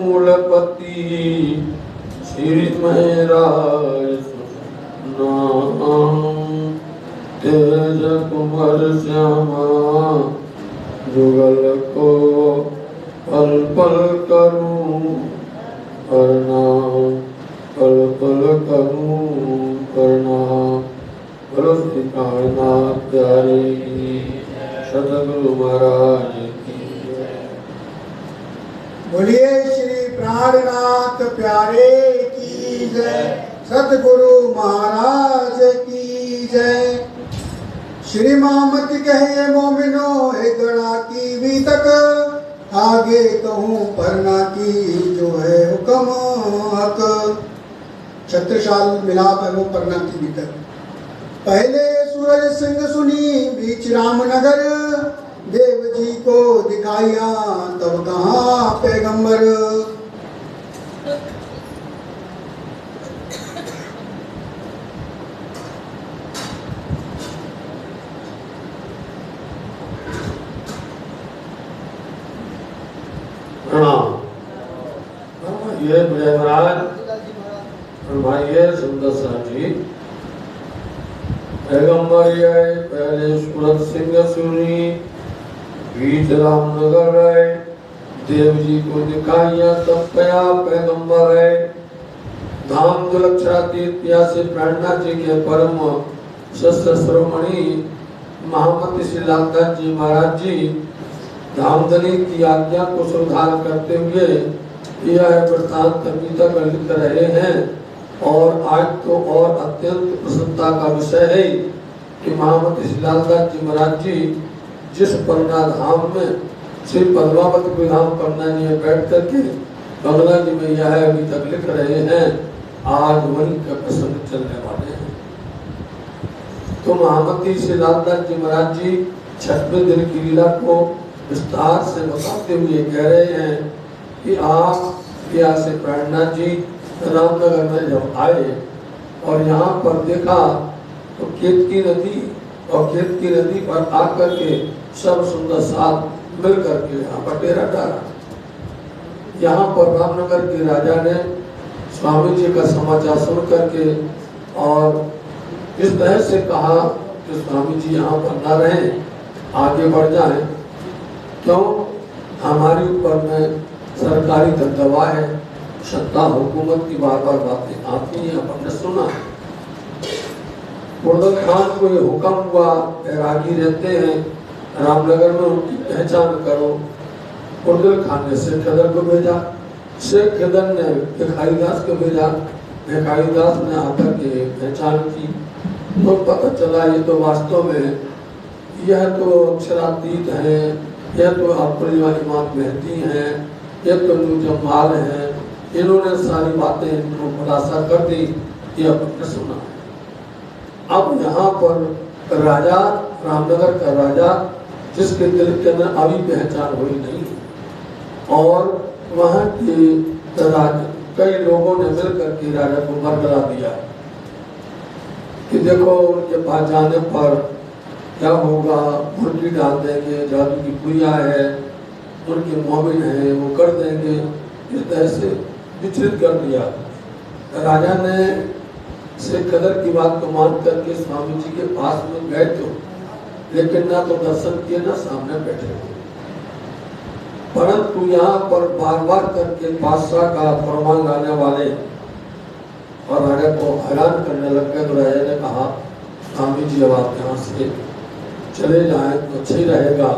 मूलपति श्री महराज नाम तेज कुमार श्यामा जुगल को पल पल करूं प्रणाम पल पल करूं प्रणाम। बोलो श्री कालनाथ प्यारे की सतगुरु महाराज की। बोलिए श्री प्राणनाथ प्यारे की जय, सतगुरु महाराज की जय। श्री मोहम्मद कहे मोमिनो है गणा की भी तक, आगे कहूँ परना की जो है हुक्म हक। छत्रसाल मिलाप है वो परना की भी तक। पहले सूरज सिंह सुनी बीच रामनगर, देव जी को दिखाइया तब कहाँ पैगंबर। ये विजय महाराज फरमाइए सुंदर साहब जी। पैगंबर ये पहले सूरज सिंह सुनी बीच रामनगर है, देव जी को दिखाइया तब कया पैगंबर है। धाम दुलक्षातीत से प्रेरणा जी के परम शस्त्र श्रोमणी महामती श्री लालदास जी महाराज जी धामधनी की आज्ञा को सुधार करते हुए यह वृत्तांत अभी तक लिख रहे हैं। और आज तो और अत्यंत प्रसन्नता का विषय है कि महामती श्री लालदास जी महाराज जी जिस पन्ना धाम में श्री पद्मावती धाम पन्ना जी में बैठ करके बंगला जी में यह अभी तक लिख रहे हैं, आज वही का प्रसंग चलने वाले हैं। तो महामती श्री लालदास जी महाराज जी 6वें दिन की लीला को विस्तार से बताते हुए कह रहे हैं कि आप यहाँ से प्रेरणा जी रामनगर में जब आए और यहाँ पर देखा तो केतकी नदी और केतकी नदी पर आकर के सब सुंदर साथ मिल करके यहाँ पर डेरा डाला। यहाँ पर रामनगर के राजा ने स्वामी जी का समाचार सुन करके और इस तरह से कहा कि स्वामी जी यहाँ पर न रहे, आगे बढ़ जाएं। क्यों? हमारे ऊपर में सरकारी दबदबा है, सत्ता हुकूमत की बार बार बातें आती हैं, हमने सुना है। मुर्दल खान को ये हुक्म हुआ, बैरागी रहते हैं रामनगर में, उनकी पहचान करो। मुर्दल खान ने शेख खदर को भेजा, शेख खदर ने भिखारीदास को भेजा, भिखारीदास ने आकर के पहचान की तो पता चला ये तो वास्तव में यह तो अक्षरातीत है, यह तो अपनी वाली माँ मेहती हैं, यह तो जमाल है। इन्होंने सारी बातें इनको खुलासा कर दी, ये अपने सुना। अब यहाँ पर राजा रामनगर का राजा जिसके दिल के अंदर अभी पहचान हुई नहीं, और वहाँ के कई लोगों ने मिलकर के राजा को बरगला दिया कि देखो उनके पास जाने पर क्या होगा, मुर्गी डाल देंगे, जादू की पुरिया है, उनके मोमिन है, वो कर देंगे। इस तरह से विचलित कर दिया। राजा ने शेख खदर की बात को मान करके स्वामी जी के पास में गए तो, लेकिन ना तो दर्शन किए ना सामने बैठे। परंतु यहाँ पर बार बार करके बादशाह का फरमान लाने वाले और राजा को हैरान करने लग गए। तो राजा ने कहा स्वामी जी अब आप यहाँ से चले जाएं तो अच्छा ही रहेगा।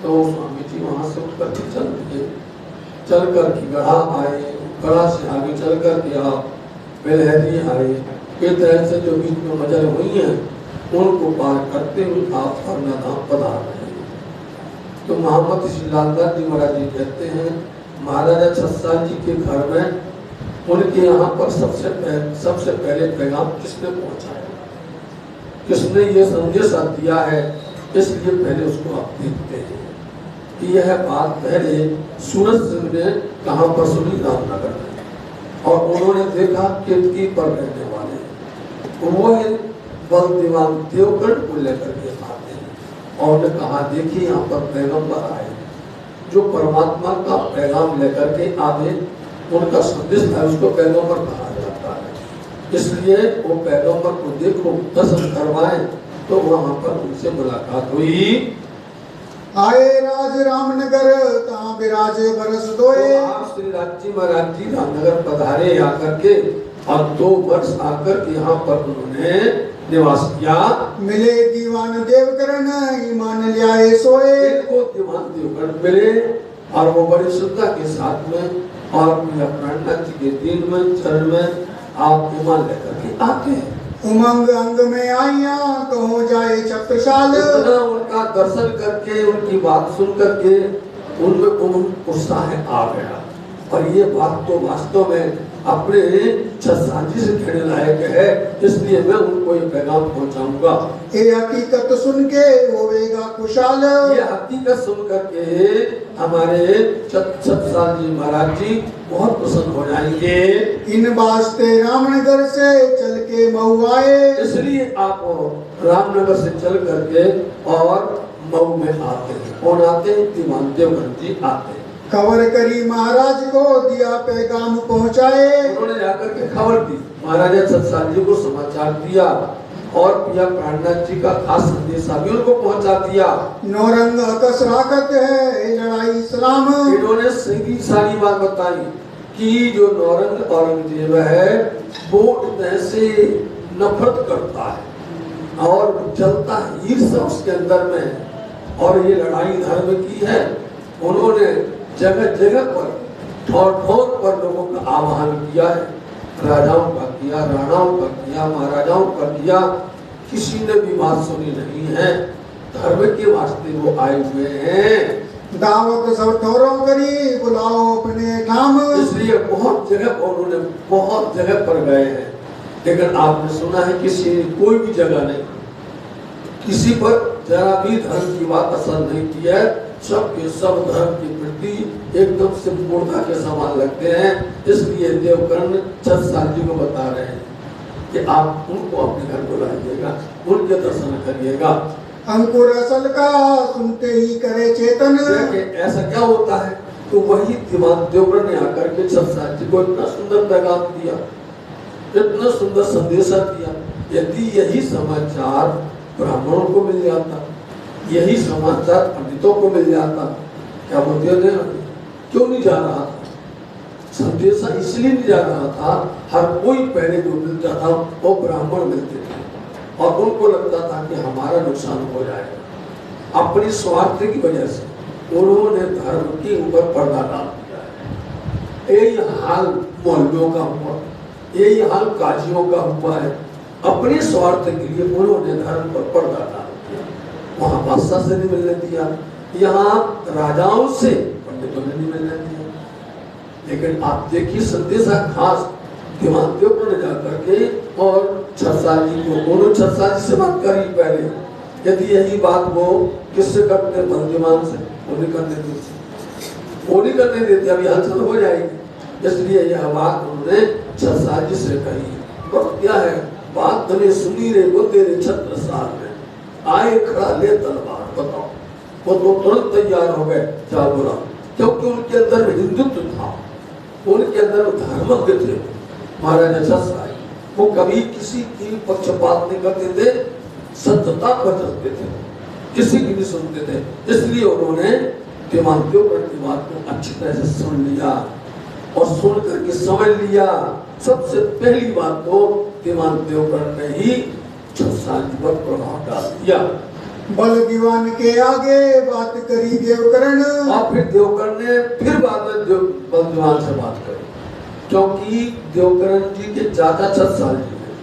तो स्वामी जी वहाँ से उठ करके चल दिए, चल कर के गढ़ा आए, गढ़ा से आगे चल कर के आप बेलहरी आए। इस तरह से जो बीच में मजर हुई हैं उनको पार करते हुए आप परना धाम पधार रहे हैं। तो मोहम्मद श्री लालदास जी महाराज जी कहते हैं महाराजा छत्साल जी के घर में उनके यहाँ पर सबसे पहले पैगाम किसने पहुँचाया, किसने ये संदेश दिया है, इसलिए पहले उसको आप देखते हैं कि यह बात पहले सूरज सिंह ने कहाँ पर सुनी, रामनगर में, और उन्होंने देखा केतकी पर रहने वाले वो बल दीवान देवगढ़ को लेकर के आते हैं और ने कहा देखिए यहाँ पर पैगंबर आए। जो परमात्मा का पैगाम लेकर के आवे, उनका संदेश है, उसको पैगंबर कहा जाता है। इसलिए वो पैगंबर को देखो, दर्शन करवाएं, तो वहां पर उनसे मुलाकात हुई। आए राज रामनगर ता विराजे बरस दोए। तो आप श्री राजी महाराज जी रामनगर पधारे आकर के, और 2 वर्ष आकर के यहाँ पर उन्होंने निवास किया। मिले दीवान देवकरण ईमान लियाए सोए। इनको दीवान देवकरण मिले, और वो बड़ी श्रद्धा के साथ में और प्राणनाथ जी के दिन में चरण में आप ईमान लेकर के आते हैं। उमंग अंग में आइया तो हो जाए छत्रसाल। उनका दर्शन करके, उनकी बात सुन करके उनमें उमंग उत्साह आ गया। और ये बात तो वास्तव में अपने छत्रसाल से कहने लायक है, इसलिए मैं उनको ये पैगाम पहुंचाऊंगा। ये हकीकत सुन के होवेगा खुशहाल। ये हकीकत सुन करके हमारे छत्रसाल जी महाराज जी बहुत प्रसन्न हो जाएंगे। इन वास्ते रामनगर से चल के मऊ आए। इसलिए आप रामनगर से चल करके और मऊ में आते हैं। कौन आते हैं? दीवान देवकरण जी आते हैं। खबर करी महाराज को, दिया पैगाम पहुँचाए। उन्होंने जाकर के खबर दी, महाराजा छत्रसाल जी को समाचार दिया, और पिया प्राणनाथ जी का खास संदेशा भी उनको पहुंचा दिया। नौरंग अकस राकत है लड़ाई इस्लाम। इन्होंने सीधी सारी बात बताई कि जो नौरंग औरंगजेब है वो इतने से नफरत करता है और जलता है ईर्ष्या उसके अंदर में, और ये लड़ाई धर्म की है। उन्होंने जगह जगह पर ठोर ठोर पर लोगों का आह्वान किया है, राजाओं का किया, राणाओं का किया, महाराजाओं का किया, किसी ने भी बात सुनी नहीं है। धर्म के वास्ते वो आए हुए हैं। दावत सब ठोरों करी, बुलाओ अपने ठाम। इसलिए बहुत जगह पर उन्होंने बहुत जगह पर गए हैं, लेकिन आपने सुना है किसी कोई भी जगह नहीं, किसी पर जरा भी धर्म की बात असर नहीं की है। सब के सब धर्म के प्रति एकदम से मूर्खता के समान लगते हैं। इसलिए देवकरण छत्रसाल जी को बता रहे हैं कि आप उनको अपने घर बुलाइएगा, उनके दर्शन करिएगा। अंकुर असल का सुनते ही करे चेतन। ऐसा क्या होता है? तो वही दीवान देवकरण ने आकर के छत्रसाल जी को इतना सुंदर पैगाम दिया, इतना सुंदर संदेशा दिया। यदि यही समाचार ब्राह्मणों को मिल जाता, यही समाचार पंडितों को मिल जाता, क्या वो दे देना? क्यों नहीं जा रहा था? संदेशा इसलिए नहीं जा रहा था, हर कोई पहले जो मिलता था वो ब्राह्मण मिलते थे, और उनको लगता था कि हमारा नुकसान हो जाएगा। अपनी स्वार्थ की वजह से उन्होंने धर्म के ऊपर पर्दा डाल दिया है। यही हाल मौलवियों का हुआ, यही हाल काजियों का हुआ है। अपने स्वार्थ के लिए उन्होंने धर्म पर पर्दा डाल दिया। वहां बादशाह से नहीं मिलने दिया, यहाँ राजाओं से पंडितों ने नहीं मिलने दिया। लेकिन आप देखिए संदेशा खास दीवान देवकरण ने जाकर के और छत्रसाल जी को, दोनों छत्रसाल जी से बात करी पहले। यदि यही बात वो किससे करते? बलदीवान से। वो नहीं करने देते, वो नहीं करने देते, अभी हलचल हो जाएगी। इसलिए यह बात उन्होंने छत्रसाल जी से कही। वक्त क्या है? बात तने सुनी रे वो तेरे छत्रसाल में आए खड़ा ले तलवार। बताओ, वो तो तुरंत तैयार हो गए, क्या बोला? क्योंकि उनके अंदर हिंदुत्व था, उनके अंदर धर्मज्ञ थे महाराजा छत्रसाल। वो कभी किसी की पक्षपात नहीं करते थे, सत्यता पर चलते थे, किसी की नहीं सुनते थे। इसलिए उन्होंने दीवान देवकरण की बात को अच्छी तरह से सुन लिया, और सुन करके समझ लिया। सबसे पहली बात तो दीवान देवकरण ने ही छत्रसाल जी पर प्रभाव डाल दिया। बल दीवान के आगे बात करी देवकरण, और फिर देवकरण ने फिर बाद में बल दीवान से बात करी, क्योंकि देवकरण जी के चाचा छत्रसाल जी हैं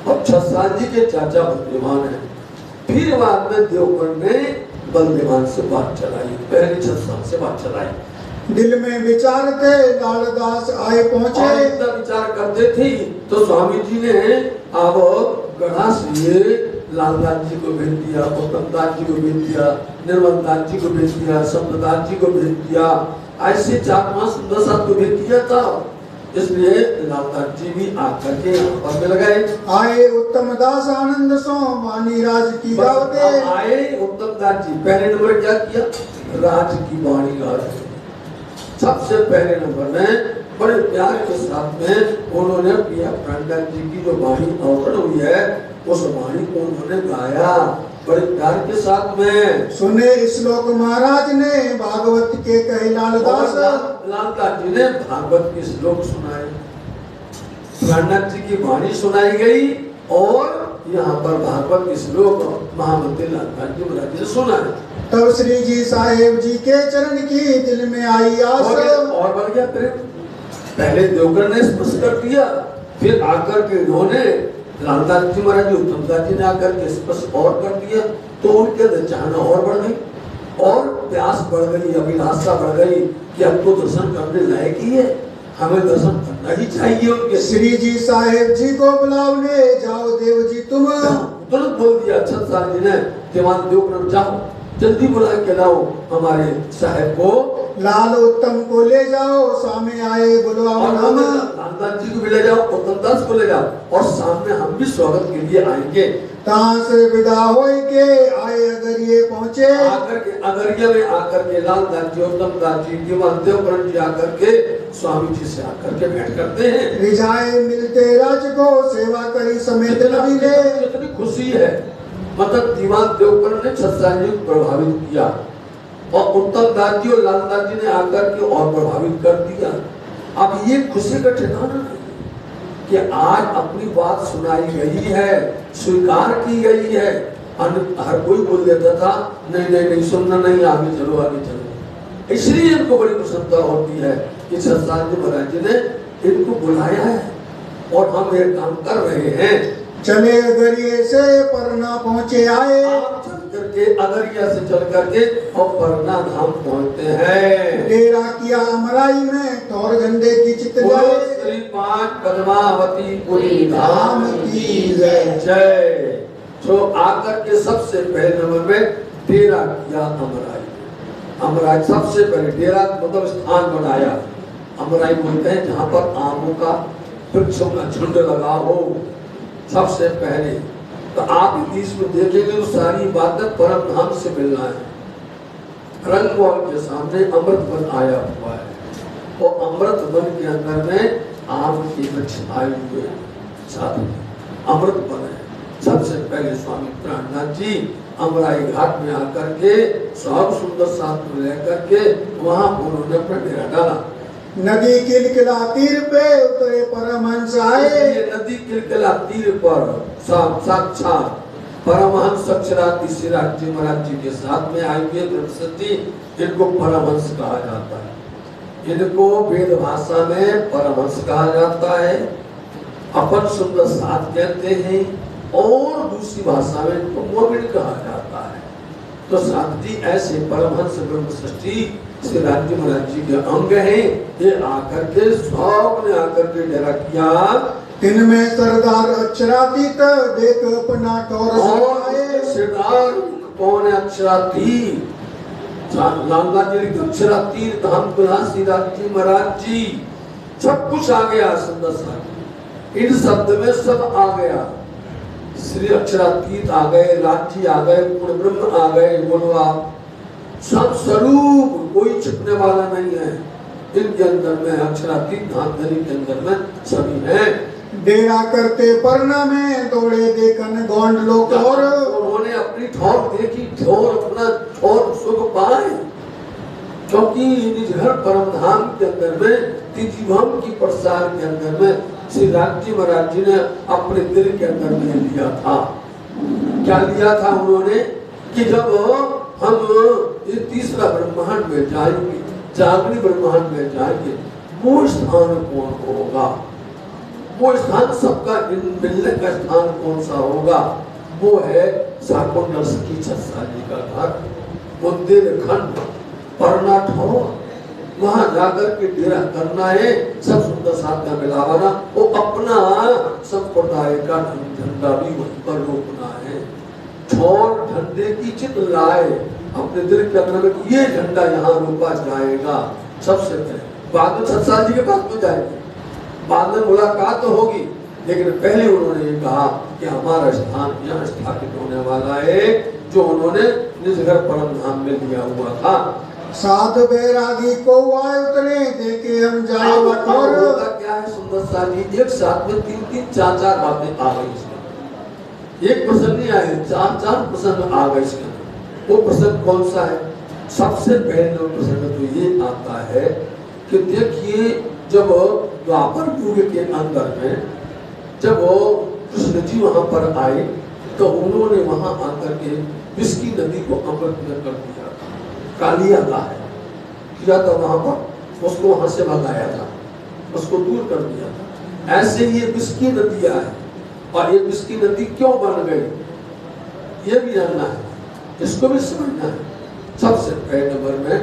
और छत्रसाल जी के चाचा बलदीवान हैं। फिर बाद में देवकरण ने बलदीवान से बात चलाई, पहले छत्रसाल से बात चलाई। दिल में विचार थे लालदास आए पहुंचे। इतना विचार करते थे तो स्वामी जी ने अब गढ़ा से लालदास जी को भेज दिया, उत्तमदास जी को भेज दिया, निर्मलदास जी को भेज दिया, शब्ददास जी को भेज दिया। ऐसे 4-5 सुंदर साथ को भेज दिया था। इसलिए लालदास जी भी आकर के यहाँ पर मिल गए। आए उत्तमदास आनंद सो वाणी राज की गावते। आए उत्तमदास जी, पहले नंबर क्या किया? राज की वाणी गावते। सबसे पहले नंबर में बड़े प्यार के साथ में उन्होंने प्रिया प्रहलाद जी की जो वाणी अवतरण हुई है उस वाणी को उन्होंने गाया बड़े प्यार के साथ में। सुने श्लोक महाराज ने भागवत के कहे लालदास, लालदास जी ने भागवत के श्लोक सुनाए, प्रहलाद जी की वाणी सुनाई गई और यहाँ पर भागवत के श्लोक महामंत्री लालदास जी महाराज ने सुनाए। तब श्री जी साहेब जी के चरण की दिल में आई आस और बढ़ गया प्रेम। पहले देवकर ने स्पर्श कर दिया, फिर आकर के इन्होंने लालदास जी महाराज जी उत्तम दास जी ने आकर के स्पर्श और कर दिया, तो उनके अंदर चाहना और बढ़ गई और प्यास बढ़ गई, अभिलाषा बढ़ गई कि अब तो दर्शन करने लायक ही है, हमें दर्शन करना ही चाहिए उनके। श्री जी साहेब जी को बुलाओ ले जाओ देव जी तुम, तुरंत बोल दिया छत्रसाल जी ने, दीवान देवकर जाओ जल्दी बुला के लाओ हमारे साहेब को, लाल उत्तम को ले जाओ सामने आए बुलवाओ नाम, लालदास जी को भी ले जाओ, उत्तम दास को ले जाओ और सामने हम भी स्वागत के लिए आएंगे। तहाँ से विदा होए के आए अगरिये पहुँचे, आकर के अगरिया में आकर के लालदास जी उत्तम दास जी दीवान देवकरण जी आकर के स्वामी जी से आकर के भेंट करते हैं। रिझाए मिलते राज को सेवा करी समेत नबी ले, कितनी खुशी है, मतलब दीवान देवकरण ने छत्रसाल जी को प्रभावित किया और उत्तम दास जी और लालदास जी ने आकर के और प्रभावित कर दिया। अब ये खुशी का ठिकाना नहीं कि आज अपनी बात सुनाई गई है, स्वीकार की गई है, हर कोई बोल देता था नहीं नहीं नहीं सुनना नहीं, आगे चलो आगे चलो। इसलिए इनको बड़ी प्रसन्नता होती है कि छत्रसाल जी महाराज जी ने इनको बुलाया है और हम ये काम कर रहे हैं। चले अगरिये से परना पहुँचे आए, चल करके अगरिया से चल करके और परना धाम पहुँचते हैं। डेरा किया अमराई में ठौर झंडे की चित जाए, श्री पांच पद्मावती पुरी धाम की जय। जय। तो आकर के सबसे पहले नंबर में डेरा किया अमराई, अमराई सबसे पहले डेरा मतलब स्थान बनाया। अमराई बोलते हैं जहाँ पर आमों का वृक्षों का झुंड लगा हो सबसे पहले। तो आप इस में देखेंगे तो सारी बातें परम धाम से मिलना है। रंगमहल के सामने अमृत वन आया हुआ है और अमृत वन के अंदर में आम के वृक्ष आए हुए हैं, साथ में अमृत वन है। सबसे पहले स्वामी प्राणनाथ जी अमराई घाट में आकर के सब सुंदर साथ में लेकर के वहां उन्होंने अपना डेरा डाला। नदी किलकिला तीर पे उतरे परमहंस आए, नदी किलकिला तीर पर साक्षात परमहंस अक्षराती श्रीराज जी महाराज जी के साथ में आई हुए ब्रह्मसती, इनको परमहंस कहा जाता है। इनको वेद भाषा में परमहंस कहा जाता है, अपन सुंदर साथ कहते हैं और दूसरी भाषा में इनको मोमिन कहा जाता है। तो साथ जी ऐसे परमहंस ब्रह्मसती श्री राज्य महाराज जी के अंग हैं, ये आकर के सब ने आकर के डेरा किया। इनमें सरदार अक्षरातीत देख अपना ठौर और सरदार कौन है? अक्षरातीत लालदास जी लिखते अक्षरातीत धाम श्री राज्य जी महाराज जी, सब कुछ आ गया सुंदर सा, इन शब्द में सब आ गया। श्री अक्षरातीत आ गए, राज्य आ गए, पूर्ण ब्रह्म आ गए, बोलो आप सब स्वरूप, कोई छिपने वाला नहीं है इनके अंदर में। अक्षरातीत धाम धनी के अंदर में सभी हैं। डेरा करते परना में दौड़े देखन गौंड लोग और उन्होंने अपनी ठौर देखी, ठौर अपना ठौर सुख पाए, क्योंकि निजहर परम धाम के अंदर में तिथिभम की प्रसार के अंदर में श्री राज्य महाराज जी ने अपने दिल के अंदर में लिया था। क्या लिया था उन्होंने कि जब हम ये तीसरा ब्रह्मांड में जाएंगे, जागृत ब्रह्मांड में जाएंगे, वो स्थान कौन होगा, वो स्थान सबका मिलने का स्थान कौन सा होगा? वो है साकुंडल सखी छत्रसाल जी का घर, बुंदेलखंड परना ठौर, वहां जाकर के डेरा करना है। सब सुंदर साथ का मिलावाना, वो अपना संप्रदाय का झंडा भी वहीं पर रोकना है। ठौर झंडे की चित लाए अपने दिल के अंदर में, ये झंडा यहाँ रोका जाएगा। सबसे पहले बाद में छत्रसाल जी के पास में जाएंगे, बाद में मुलाकात तो होगी, लेकिन पहले उन्होंने ये कहा कि हमारा स्थान यहाँ स्थापित होने वाला है, जो उन्होंने निज घर परम धाम में लिया हुआ था। साधु बैरागी को आए उतरे देखे हम जाए मठोर। होगा क्या है सुंदर साथ जी, एक साथ में 3-3 4-4 बातें आ गई इसमें। एक प्रसंग नहीं आए, 4-4 प्रसंग आ गए इसमें। वो प्रसंग कौन सा है? सबसे पहले प्रसंग तो ये आता है कि देखिए जब द्वापर युग के अंदर में जब कृष्ण जी वहां पर आए तो उन्होंने वहां आकर के विष्णु नदी को अमृत में कर दिया, कालिया का है किया था वहां पर, उसको वहां से भगाया था, उसको दूर कर दिया था। ऐसे ये विष्णु नदियां है, और ये विष्णु नदी क्यों बन गई ये भी जानना है, इसको भी समझना है। सबसे पहले नंबर में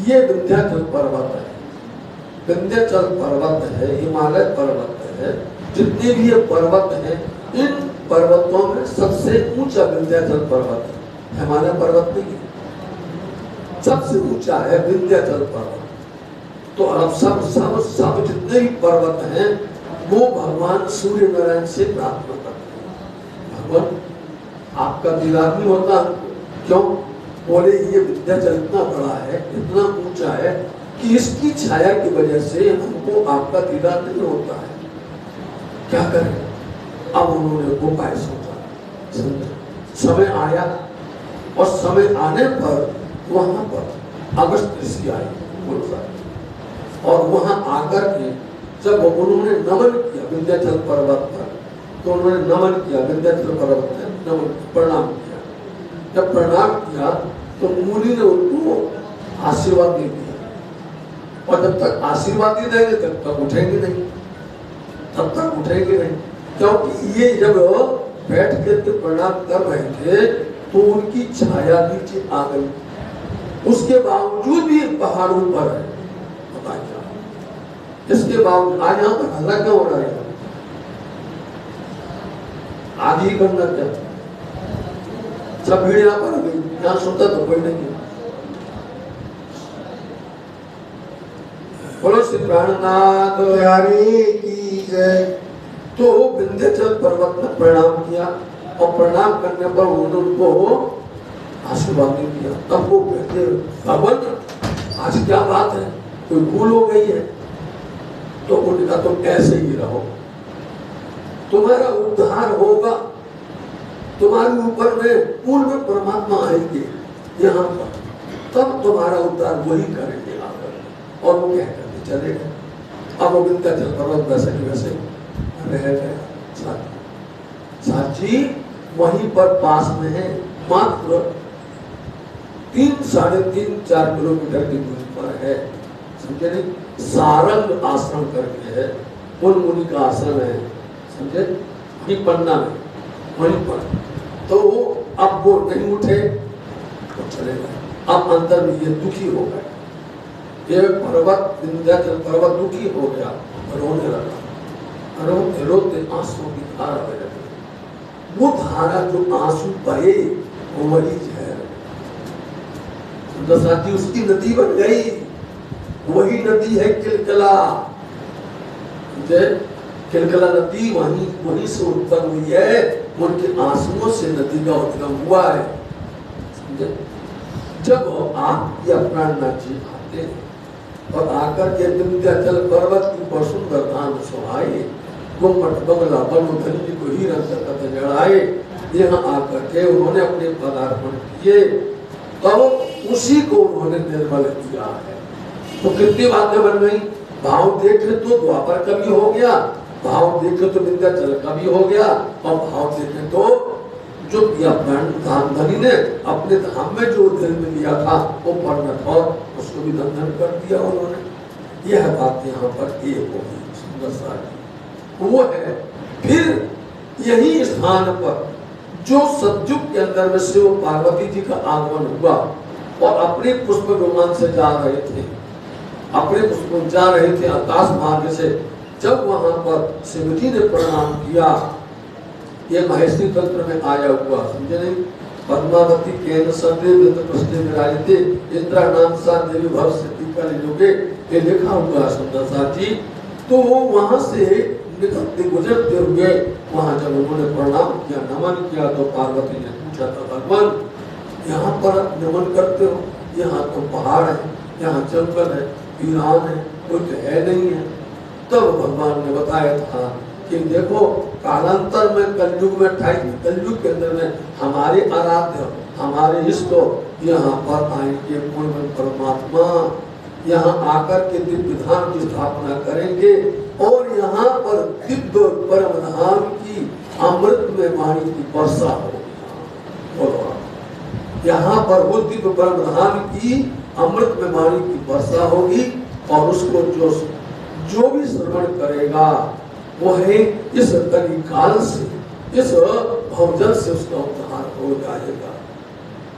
ये विंध्याचल पर्वत है, विंध्याचल पर्वत है, हिमालय पर्वत है, जितने भी ये पर्वत हैं इन पर्वतों में सबसे ऊंचा विंध्याचल पर्वत है, हिमालय पर्वत नहीं है, सबसे ऊंचा है विंध्याचल पर्वत। तो अब सब जितने भी पर्वत हैं वो भगवान सूर्य नारायण से प्रार्थना करते हैं। भगवान आपका दीदार नहीं होता, क्यों? बोले ये विंध्याचल इतना बड़ा है, इतना ऊंचा है कि इसकी छाया की वजह से हमको आपका दीदार नहीं होता है, क्या करें? अब उन्होंने उपाय सोचा, समय आया और समय आने पर वहां पर अगस्त ऋषि आए और वहां आकर के जब उन्होंने नमन किया विंध्याचल पर्वत पर, तो उन्होंने नमन किया विंध्याचल पर्वत में, नमन प्रणाम किया। जब प्रणाम किया तो मुनि ने उनको आशीर्वाद दे दिया, और जब तक आशीर्वाद नहीं देंगे तब तक उठेंगे नहीं, तब तक उठेंगे नहीं, क्योंकि ये जब बैठ के प्रणाम कर रहे थे तो उनकी छाया नीचे आ गई, उसके बावजूद भी पहाड़ों पर है, बताइए इसके बावजूद आज यहाँ पर हल्ला क्यों हो रहा है? आज ही करना क्या, सब भीड़ यहाँ पर गई, यहाँ सुनता तो कोई नहीं है। बोलो श्री प्राणनाथ प्यारे की जय। तो विंध्याचल पर्वत में प्रणाम किया, और प्रणाम करने पर उनको आशीर्वाद दिया। तब वो कहते भगवान आज क्या बात है, कोई भूल हो गई है? तो उनका तुम ऐसे ही रहो, तुम्हारा उद्धार होगा, तुम्हारे ऊपर में पूर्ण परमात्मा आएंगे यहाँ पर, तब तुम्हारा उद्धार वही करेंगे आकर। और वो क्या करते चले गए। अब वो विंध्याचल पर्वत वैसे की वैसे रह गए। साची वहीं पर पास में है, मात्र 3-3.5-4 किलोमीटर की दूरी पर है, समझे नहीं? सारंग आश्रम करके है, उन मुनि का आश्रम है, समझे? वहीं पन्ना में, वहीं पर। तो अब वो नहीं उठे तो चले गए। अब अंदर में ये दुखी हो गए, ये पर्वत विंध्याचल पर्वत दुखी हो गया, रोने लगा, रोते रोते आंसू की धारा बह रही। वो धारा जो आंसू बहे वो वही जहर, साथी उसकी नदी बन गई, वही नदी है किलकला। किलकला नदी वहीं से उत्पन्न हुई है, उनके आंसुओं से नदी का उद्गम हुआ है, समझे? जब आप या प्राणनाथ जी आते हैं और आकर के विंध्याचल पर्वत की ऊपर सुंदर धाम सुहाए, गुम्मट बंगला बनोधनी को ही रंग जड़ाए, यहाँ आकर के उन्होंने अपने पदार्पण किए, तो उसी को उन्होंने निर्मल किया है। तो कितनी बातें बन गई, भाव देखे तो द्वापर का भी हो गया, भाव देखे तो विंध्याचल का भी हो गया, और भाव देखे तो जो धनी ने अपने धाम में जो जन्म लिया था वो परिणत और उसको भी धन कर दिया उन्होंने। यह बात यहाँ पर एक होगी सुंदर सा वो है। फिर यही स्थान पर जो सतयुग के अंदर में शिव पार्वती जी का आगमन हुआ और अपने पुष्प विमान से जा रहे थे, अपने पुष्प जा रहे थे आकाश मार्ग से, जब वहां पर शिव जी ने प्रणाम किया, ये महेश्वरी तंत्र में आया हुआ, समझे नहीं? पद्मावती केन संदेव कृष्ण विराजते इंद्रा नाम सा देवी भविष्य कल युगे, ये लिखा हुआ सुंदर सा जी। तो वहां से निकलते गुजरते हुए वहां जब उन्होंने प्रणाम किया, नमन किया, तो पार्वती ने पूछा था भगवान यहाँ पर नमन करते हो, यहाँ तो पहाड़ है, यहाँ जंगल है, वीरान है, कोई तो है नहीं है। तब भगवान ने बताया था कि देखो कालांतर में कलयुग में 28 कलयुग के अंदर में हमारे आराध्य, हमारे इष्ट यहाँ पर आएंगे, पूर्ण परमात्मा यहाँ आकर के दिव्य धाम की स्थापना करेंगे और यहाँ पर दिव्य परम धाम की अमृत में वाणी की वर्षा होगी। यहाँ पर वो दिव्य परम धाम की अमृत में वाणी की वर्षा होगी और उसको जो भी श्रवण करेगा वो है इस कली काल से, इस भवजल से उसका उद्धार हो जाएगा।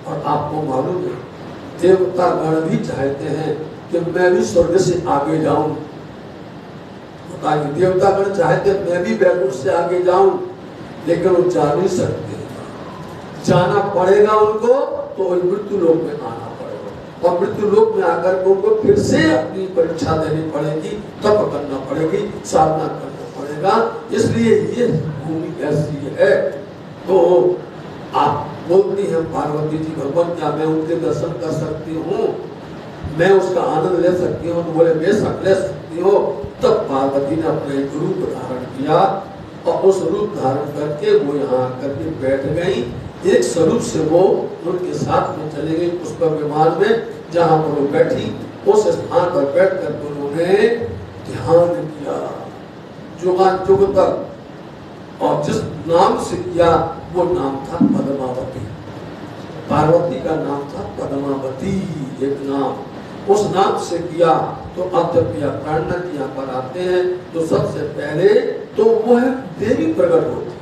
और आपको मालूम है देवता गण भी चाहते हैं कि मैं भी स्वर्ग से आगे जाऊं, बताइए देवता गण चाहते मैं भी वैकुंठ से आगे जाऊं, लेकिन वो जा नहीं सकते। जाना पड़ेगा उनको तो मृत्यु लोक में आना पड़ेगा और मृत्यु लोक में आकर उनको फिर से अपनी परीक्षा देनी पड़ेगी, तप करना पड़ेगी, साधना करना पड़ेगा। इसलिए ये भूमि ऐसी है। तो आप बोलती हैं पार्वती जी भगवान क्या मैं उनके दर्शन कर सकती हूँ, मैं उसका आनंद ले सकती हूँ? तो बोले बेशक ले सकती हो। तब पार्वती ने अपना एक रूप धारण किया और उस रूप धारण करके वो यहाँ आकर के बैठ गई। एक स्वरूप से वो उनके साथ में चली गई पुष्पक विमान में, जहाँ पर वो बैठी उस स्थान पर बैठ कर उन्होंने ध्यान किया जुगाजुग तक, और जिस नाम से किया वो नाम था पद्मावती। पार्वती का नाम था पद्मावती एक नाम, उस नाम से किया। तो अब जब यह प्राणनाथ यहाँ पर आते हैं तो सबसे पहले तो वो है देवी प्रकट होती है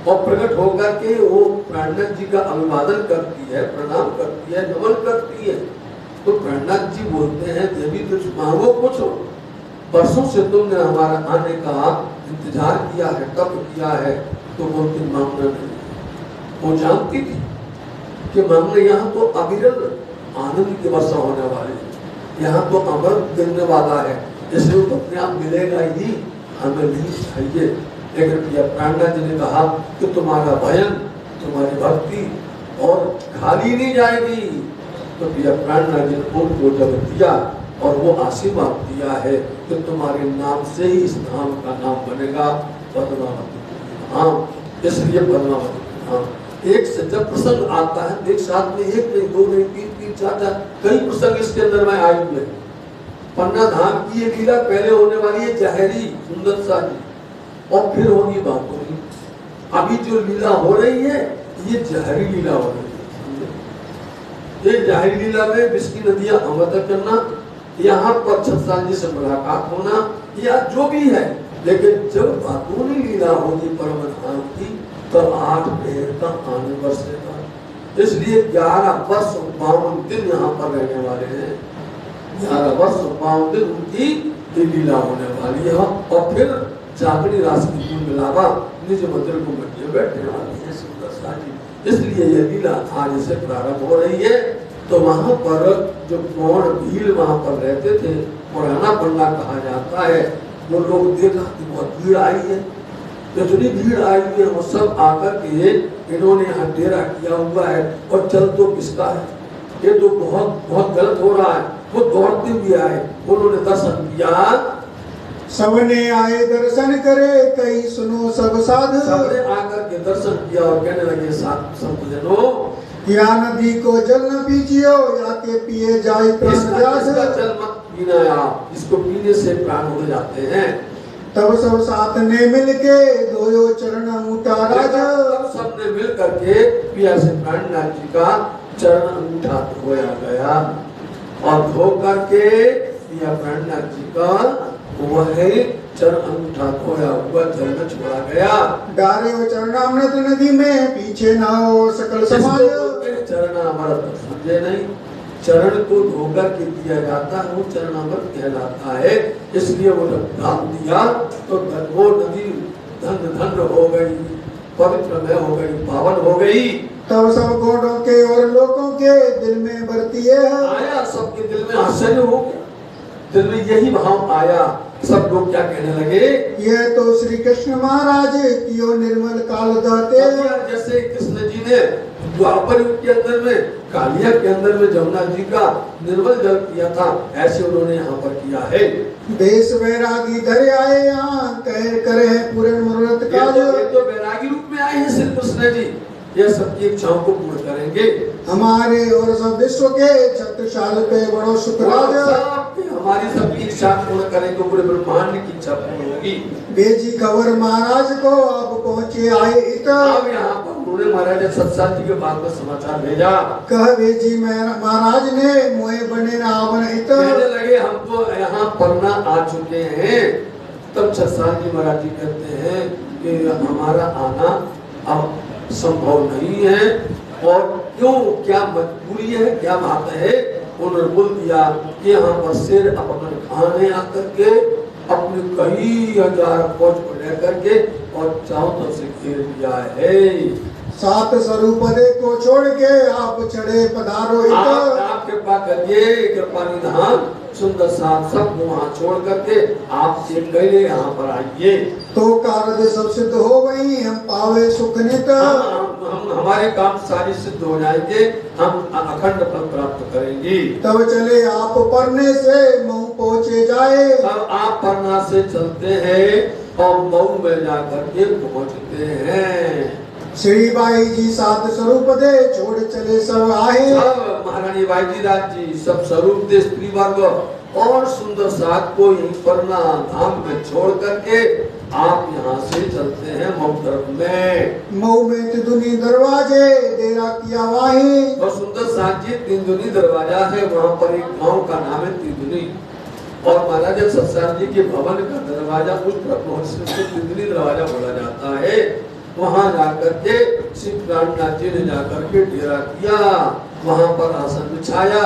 और प्रकट होकर के वो प्राणनाथ जी का अभिवादन करती है, प्रणाम करती है, नमन करती है। तो प्राणनाथ जी बोलते हैं देवी तुझ मांगो कुछ, वर्षों से तुमने हमारा आने का इंतजार किया है, तप किया है, तो बोलती मांगना नहीं। वो जानती थी कि मांगने यहाँ तो अविरल आनंद की वर्षा होने वाली है, यहाँ तो अमृत देने वाला है, इसलिए तो अपने आप मिलेगा ही, हमें नहीं चाहिए। लेकिन प्राणनाथ जी ने कहा कि तुम्हारा भजन, तुम्हारी भक्ति और खाली नहीं जाएगी। तो प्राणनाथ जी ने उनको जब दिया और वो आशीर्वाद दिया है कि तुम्हारे नाम से ही इस धाम का नाम बनेगा पद्मावती धाम। इसलिए पद्मावती धाम एक से जब प्रसंग आता है एक साथ में, एक नहीं, दो नहीं, तीन तीन चार चार कई प्रसंग इसके अंदर में आए हुए। पन्ना धाम की ये लीला पहले होने वाली है जहरी सुंदर सा जी, और फिर होगी बांकुरी। अभी जो लीला हो रही है ये जहरी लीला हो रही है। ये जहरी लीला में विष की नदियां अमृत करना, यहाँ पर छत्रसाल जी से मुलाकात होना, या जो भी है। लेकिन जब बातूनी लीला होगी परम धाम की तब 8 पहर का आने बरसेगा। इसलिए 11 वर्ष 52 दिन यहाँ पर रहने वाले हैं। 11 वर्ष 52 दिन उनकी लीला होने वाली है और फिर जागनी राशि की कुल मिलावा निज मंदिर को में बैठने वाली है सुंदरता जी। इसलिए ये लीला आज से प्रारंभ हो रही है। तो वहाँ पर जो कौन भीड़ वहाँ पर रहते थे, पुराना पन्ना कहा जाता है, वो लोग देखा कि बहुत भीड़ आई है, इतनी भीड़ आई हुई है, वो सब आकर के इन्होंने यहाँ डेरा किया हुआ है और चल तो किसका है, ये तो बहुत बहुत गलत हो रहा है। वो दौड़ते हुए आए, उन्होंने दर्शन किया, सबने आए दर्शन करे कई सुनो सब साध। सबने आकर के दर्शन किया और कहने लगे संत जनों, या नदी को जल न पीजियो या के पिए जाए प्राण प्यास। इसका जल मत पीना आप, इसको पीने से प्राण हो जाते हैं। तब सब साथ ने मिलके धोयो चरण अंगूठा राजा। तब सबने मिल करके पिया से प्राणनाथ जी का चरण अंगूठा धोया गया और धो करके पिया प्राणनाथ जी का वह चरण अंगूठा धोया हुआ जल में छोड़ा गया। डारे वो चरणामृत नदी में पीछे ना हो सकल समाज। चरणामृत समझे नहीं, चरण को धोकर के दिया जाता है वो चरणामृत कहलाता है। इसलिए वो जब डाल दिया तो वो नदी धन्य धन्य हो गई, पवित्रमय हो गई, पावन हो गई। तब सब गोडों के और लोगों के दिल में बरती है आया, सबके दिल में आश्चर्य हो गया, दिल में यही भाव आया। सब लोग क्या कहने लगे, यह तो श्री कृष्ण महाराज की निर्मल काल दाते। जैसे कृष्ण जी ने द्वापर युग के अंदर में कालिया के अंदर में जमुना जी का निर्मल जल किया था, ऐसे उन्होंने यहाँ पर किया है। बेस वैरागी धरे आए यहाँ कह करे पूर्ण मनोरथ काज। ये तो वैरागी रूप में आए हैं श्री कृष्ण जी, ये सबकी इच्छाओं को पूर्ण करेंगे। हमारे और सब विश्व के छत्रशाल पे बड़ो शुक्राज। हमारी सबकी इच्छा पूर्ण करेंगे, पूरे ब्रह्मांड की इच्छा पूर्ण होगी। भेजी खबर महाराज को अब पहुँचे आए इत। अब यहाँ पर उन्होंने महाराज सत्साल जी के बाद में समाचार भेजा। कह भेजी महाराज ने मोहे बने रावण इत। कहने लगे हम तो यहाँ पन्ना आ चुके हैं। तब सत्साल जी महाराज जी कहते हैं कि हमारा आना अब संभव नहीं है, और क्यों, क्या मजबूरी है, क्या बात है। उन्होंने बोल दिया कि यहाँ पर शेर अपने खाने आकर के अपने कई हजार फौज को लेकर के और चारों तरफ से घेर दिया है। सात स्वरूप को छोड़ के आप चढ़े पधारो इत। आप कृपा करिए, कृपा निधान सुंदर साथ सब वहाँ छोड़ करके आप कहले यहाँ पर आइए। तो कार्य सब सिद्ध हो गई, हम पावे सुख नित। हम हमारे काम सारे सिद्ध हो जाएंगे, हम अखंड फल प्राप्त करेंगे। तब चले आप परने से मऊ पहुँचे जाए। तब आप परना से चलते हैं और मऊ में जाकर के पहुँचते हैं। श्री बाई जी सात स्वरूप दे छोड़ चले सब आए। सब महारानी बाई जी राज जी सब स्वरूप दे स्त्री वर्ग और सुंदर साथ को यहीं परना धाम में छोड़ करके आप यहाँ से चलते हैं मऊ तरफ में। मऊ में तिदुनी दरवाजे डेरा किया वाही। और सुंदर साथ जी तिदुनी दरवाजा है, वहाँ पर एक गांव का नाम है तिदुनी, और महाराजा सत्साल जी के भवन का दरवाजा उस तरफ पहुँचने से तिदुनी दरवाजा बोला जाता है। वहाँ जाकर के श्री प्राणनाथ जी ने जाकर के डेरा किया, वहाँ पर आसन बिछाया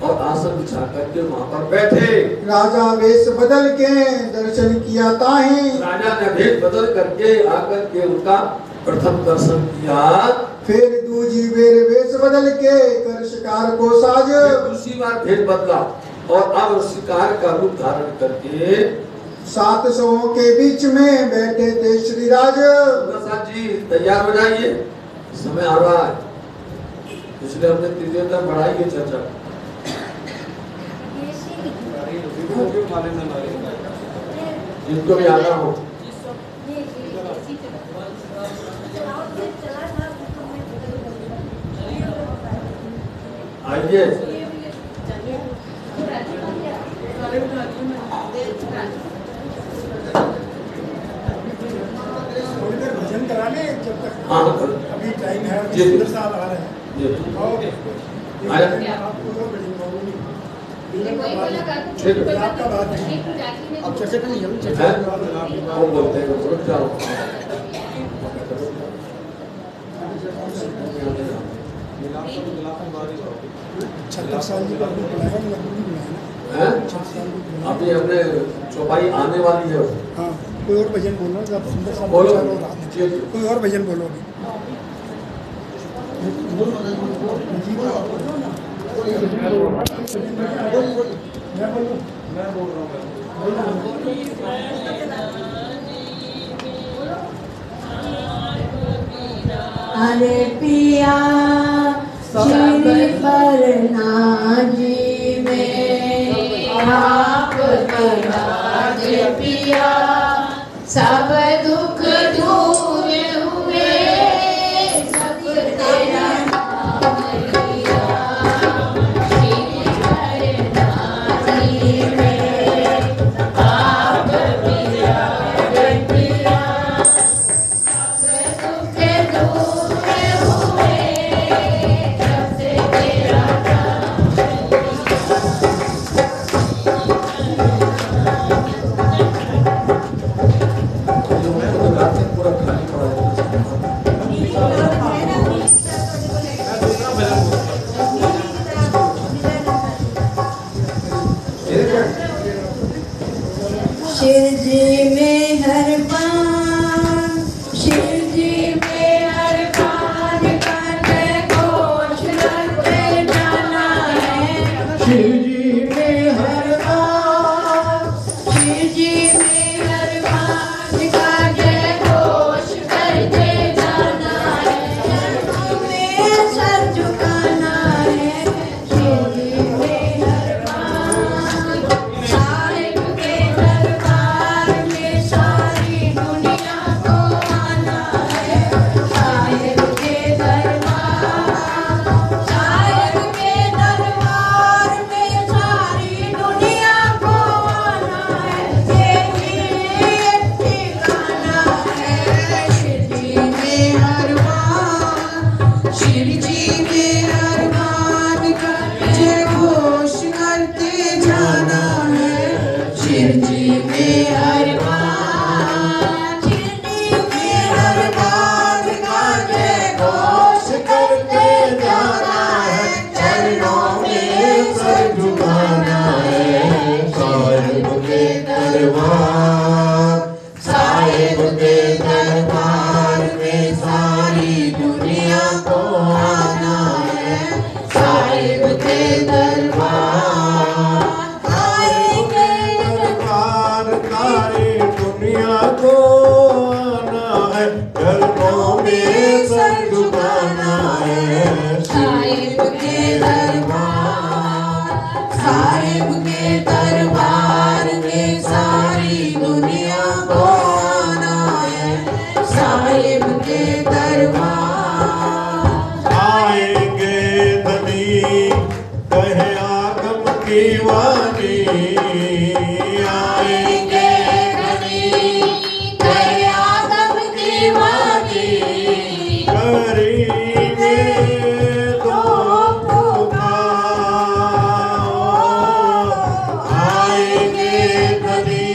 और आसन बिछा करके वहाँ पर बैठे। राजा वेश बदल के दर्शन किया ताही। राजा ने भेष बदल करके आकर के उनका प्रथम दर्शन किया। फिर दूजी बेर वेश बदल के कर शिकार को साज। दूसरी बार भेष बदला और अब शिकार का रूप धारण करके सात सौओं के बीच में बैठे थे श्री राज। जी तैयार हो जाइए, समय आ रहा है, इसलिए हमने तीसरे तक बढ़ाई है चर्चा। जिनको भी आना हो आइए। भजन करा ले जब तक। हाँ अभी टाइम है, साहब आ रहे हैं। आपका बात है, अब चर्चा करनी है, चर्चा वो बोलते हैं रुक जाओ। अभी हमने चौपाई आने वाली है। हाँ, कोई और भजन बोलो, जब सुंदर सा बोलो, कोई और भजन बोलो। अरे पिया श्री परना जी में आप विराज पिया, सब दुख दूर हुए, सब तेरा नाम लिया। श्री परना जी में आप विराज पिया, सब दुख दूर हुए, सब तेरा पूरा खाली पड़ा शिव जी में हर पान, शिव जी में हर पान काटे घोष करके जाना है। शिव जी में हर पान, शिव जी में हर पान काटे घोष करके जाना है। हमें सर झुकाना में हर बार, शिरडी में हर बार का जय घोष करते जाना है, चरणों में सर झुकाना है। साहिब के दरबार, साहिब के दरबार में सारी दुनिया को आना है। साहिब के दरबार आएंगे, दरबार सारी दुनिया को आना है, चरणों में सर झुकाना है। साहिब के दरबार, साहिब के दरबार में सारी दुनिया को आना है। साहिब के दरबार आएंगे धनी कहे आगम की वाणी, आएंगे धनी कहे आगम की वाणी, करेंगे तो पुकार। आएंगे धनी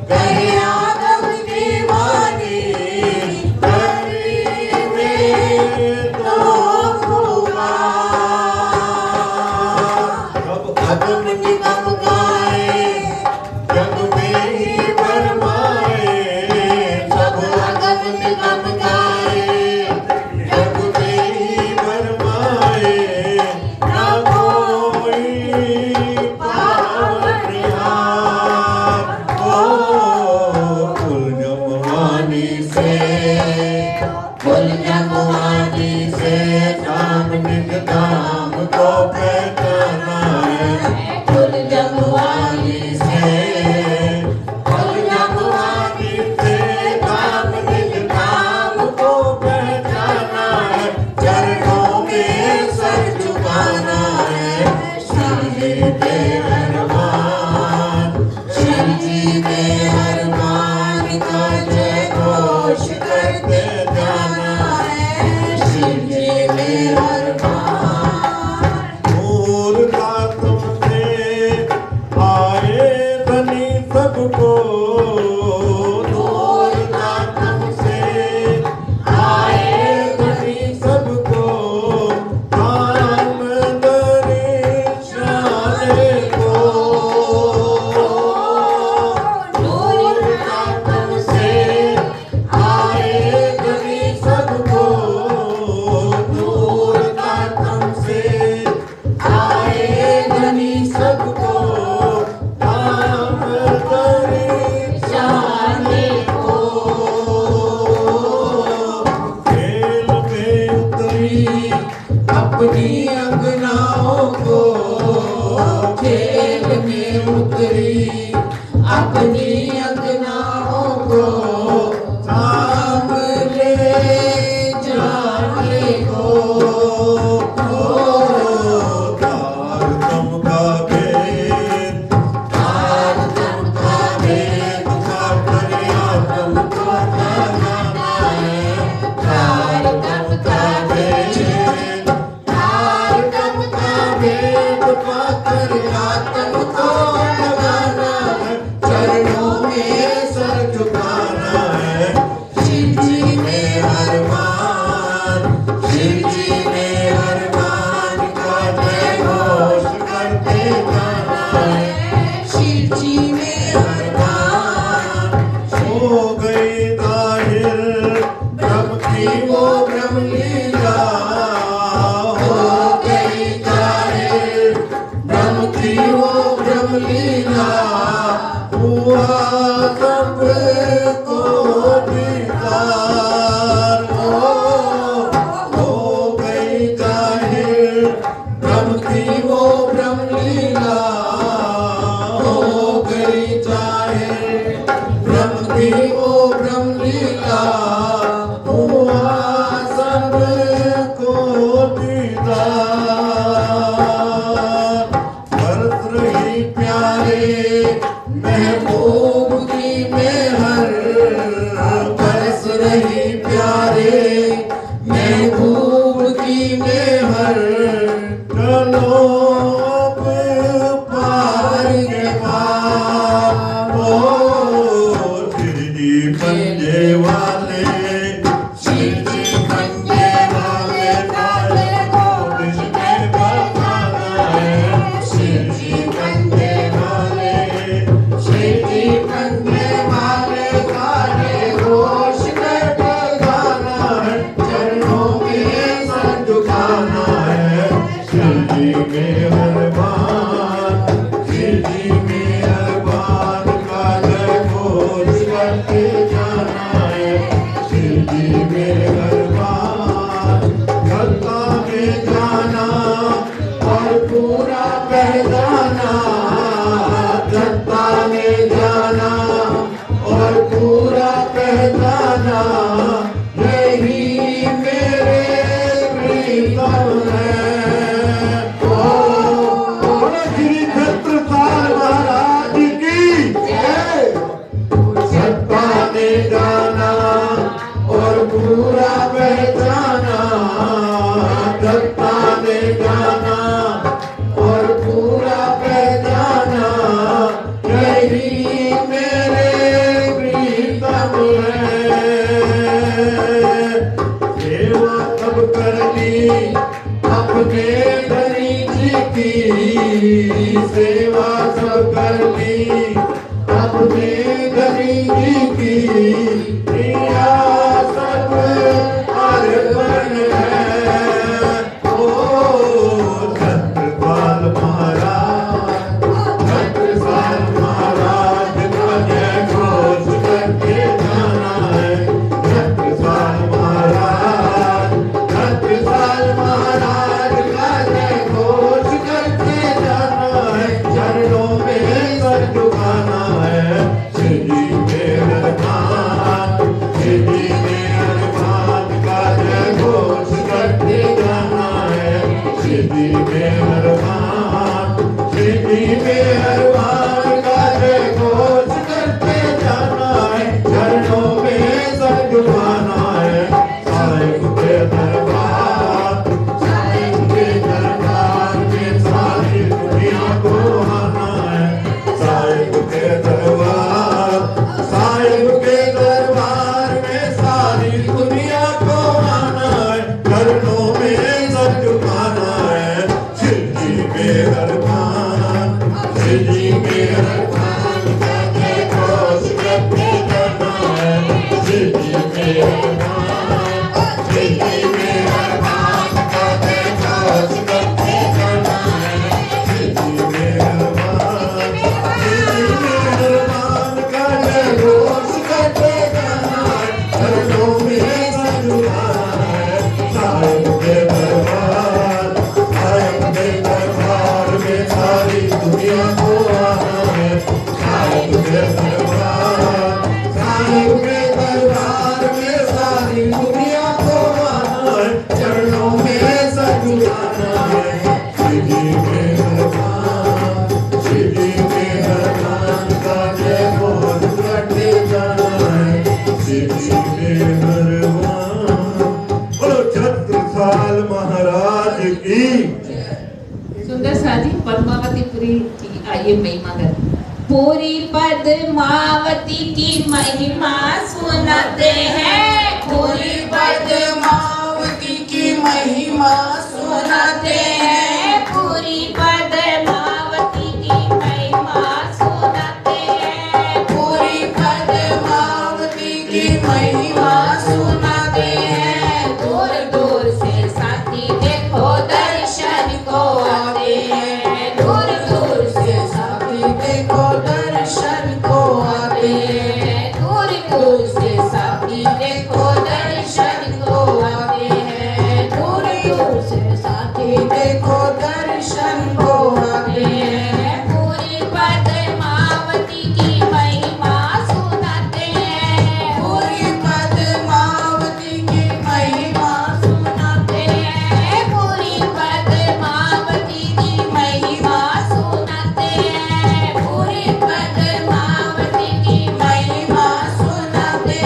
कहे आगम की वाणी, करेंगे तो पुकार। अब अगम निगम गाए जग में ही भरमाए, सब अगम निगम गाए जग में ही भरमाए। ना कोई पावन हार, ओ कुल जमवानी से, कुल जगवानी से काम निज धाम को पहचाना है। कुल जगवानी से कुल जमवानी से काम निज धाम को पहचाना है। चरणों में सर झुकाना है। शिरडी में हनुमान, शिरडी में हनुमान का जय घोष करते जाना है। शिरडी में हनुमान मूर्खा तुमसे आए धनी सबको, मूर्खा तुमसे आए धनी सबको। काम दर्शाने को, मूर्खा तुमसे आए धनी सबको। मूर्खा तुमसे आए धनी सबको। काम दर्शाने को। खेल में उतरी अपनी अंगनाओं को, खेल में उतरी अपनी अंगनाओं को। थाम ले जाने को तार तुम का भेद, तार तुम का भेद परिया तुमको जाना है। तार तुम का भेद, तार तुम का भेद पाकर तुमको लगाना है। चरणों में सर झुकाना है। शिरडी में हनुमान, शिरडी में हनुमान का जय घोष करते जाना है। शिरडी में हनुमान हो गई ताहिर ब्रह्म की वो ब्रह्म लीला, हो गई ताहिर ब्रह्म की वो ब्रह्म लीला। हुआ सबको दीदार, हो गई ताहिर ब्रह्म की वो ब्रह्म लीला। हो गई ताहिर ब्रह्म की वो ब्रह्म लीला। हुआ सबको दीदार। बरस रही प्यारे महबूब की मेहर, बरस रही प्यारे महबूब की मेहर। चलो अब पार के पार, ओ पंजे वाले शिव जी पंजे वाले काले घोष में बसाना है शिव जी पंजे वाले शिव जी पंजे वाले काले घोष में बसाना है चरणों में सर झुकाना है शिव जी में हर बार शिव जी में हर बार काले घोष करके जाना है शिव जी में हर बार गलता में जाना और पूरा पहचाना गलता में जाना और पूरा पहचाना यही मेरे प्रीतम है ओ श्री छत्रसाल महाराज की जय सत्ता में जाना और पूरा पहचाना सत्ता में जाना और पूरा पहचाना यही मेरे प्रीतम है सेवा कब करनी अपने धनी जी की सेवा सब करनी अपने धनी जी की प्रिया सब अर्पण है ओ छत्रसाल महाराज छत्रसाल महाराज का जय घोष करके जाना है छत्रसाल महाराज छत्रसाल महाराज का जय घोष करके जाना है चरणों में सर झुकाना है शिव जी मेरे मान शिव जी मेरे मान का जय घोष करके जाना है शिव जी मेरे मान शिव जी मेरे मान का जय घोष करके जाना है चरणों में सर झुकाना है साईं के दरबार साईं के दरबार में सारी दुनिया को आना है साईं के दरबार साईं के दरबार में सारी दुनिया को आना है चरणों में सर झुकाना है शिव जी मेहरबान शिव जी मेहरबान का जय घोष करके जाना है शिव जी मेहरबान शिव जी मेहरबान का जय घोष करके जाना है शिव जी मेहरबान शिव जी मेहरबान का जय घोष करके जाना है चरणों में सर झुकाना है साईं के दरबार साईं के दरबार में सारी दुनिया को आना है साईं के दरबार साईं के दरबार में सारी दुनिया को आना है चरणों में सर झुकाना है शिव जी मेहरबान शिव जी मेहरबान का जय घोष करके जाना है शिव जी मेहरबान बोलो छत्रसाल महाराज की सुंदर साजी पद्मावती पुरी की आइए महिमा कर पूरी पद्मावती की महिमा सुनाते हैं पूरी पद्मावती की महिमा सुनाते हैं पूरी पद्मावती की महिमा सुनाते हैं पूरी पद्मावती की महिमा सुनाते हैं दूर दूर से साथी देखो दर्शन को आते हैं दूर दूर से साथी देखो दर्शन को आते हैं दूर दूर से साथी देखो दर्शन को आते हैं दूर दूर से साथी देखो दर्शन को आते हैं पूरी पद्मावती की महिमा सुनाते हैं पूरी पद्मावती की महिमा सुनाते हैं पूरी पद्मावती की महिमा सुनाते हैं पूरी पद्मावती की महिमा सुनाते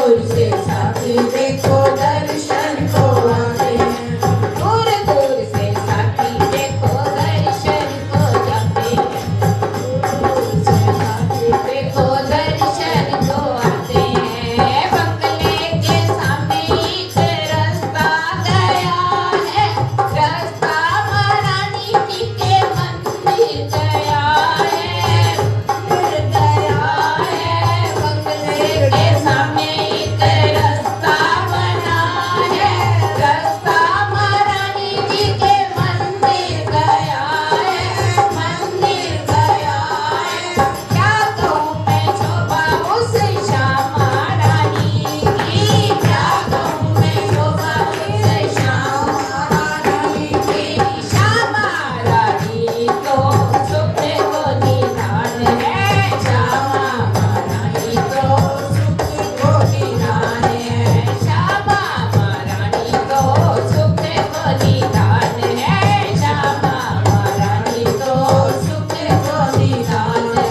दूर से साथी देखो दर्शन को आते हैं, दूर दूर से साथी देखो दर्शन को जाते हैं, दूर से साथी देखो दर्शन को आते हैं। बंगले के सामने एक रास्ता गया है, रास्ता महारानी जी के मंदिर गया है, मंदिर गया है। बंगले के सामने एक रास्ता बना है, रास्ता महारानी जी के मंदिर गया है, मंदिर गया है। क्या कहूँ मैं शोभा उस श्यामा रानी की, क्या कहूँ मैं शोभा उस श्यामा रानी की। श्यामा रानी तो सुख को निधान है, श्यामा रानी तो सुख को निधान है, श्यामा रानी तो सुख को निधान है, श्यामा रानी तो सुख को निधान है।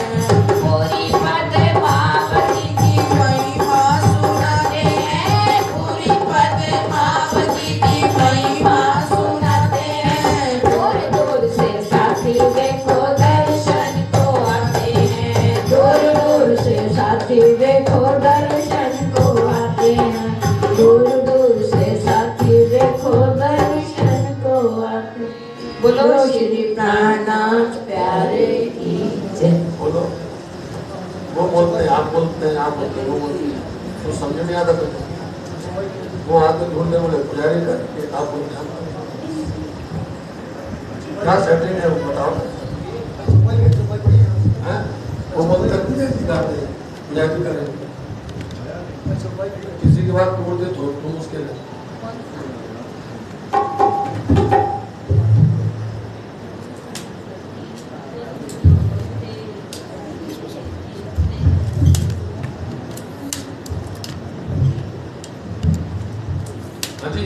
पूरी पद्मावती की महिमा सुनाते हैं, पूरी पद्मावती की महिमा सुनाते हैं। दूर दूर से साथी देखो दर्शन को आते हैं, दूर दूर से साथी देखो दर्शन को आते हैं, दूर दूर से साथी देखो दर्शन को आते हैं। बोलो श्री प्राणनाथ प्यारे की जय। बोलो। वो बोलते हैं, आप बोलते हैं, आप बोलते हैं, वो बोलते हैं, तो समझ में आता था। वो आते ढूंढने बोले पुजारी करके आप बोलते हैं, क्या सेटिंग है वो बताओ। हैं? वो बोलते हैं पुजारी करते हैं, पुजारी करें। किसी की बात तोड़ दे तो तुम उसके लिए हाँ जी।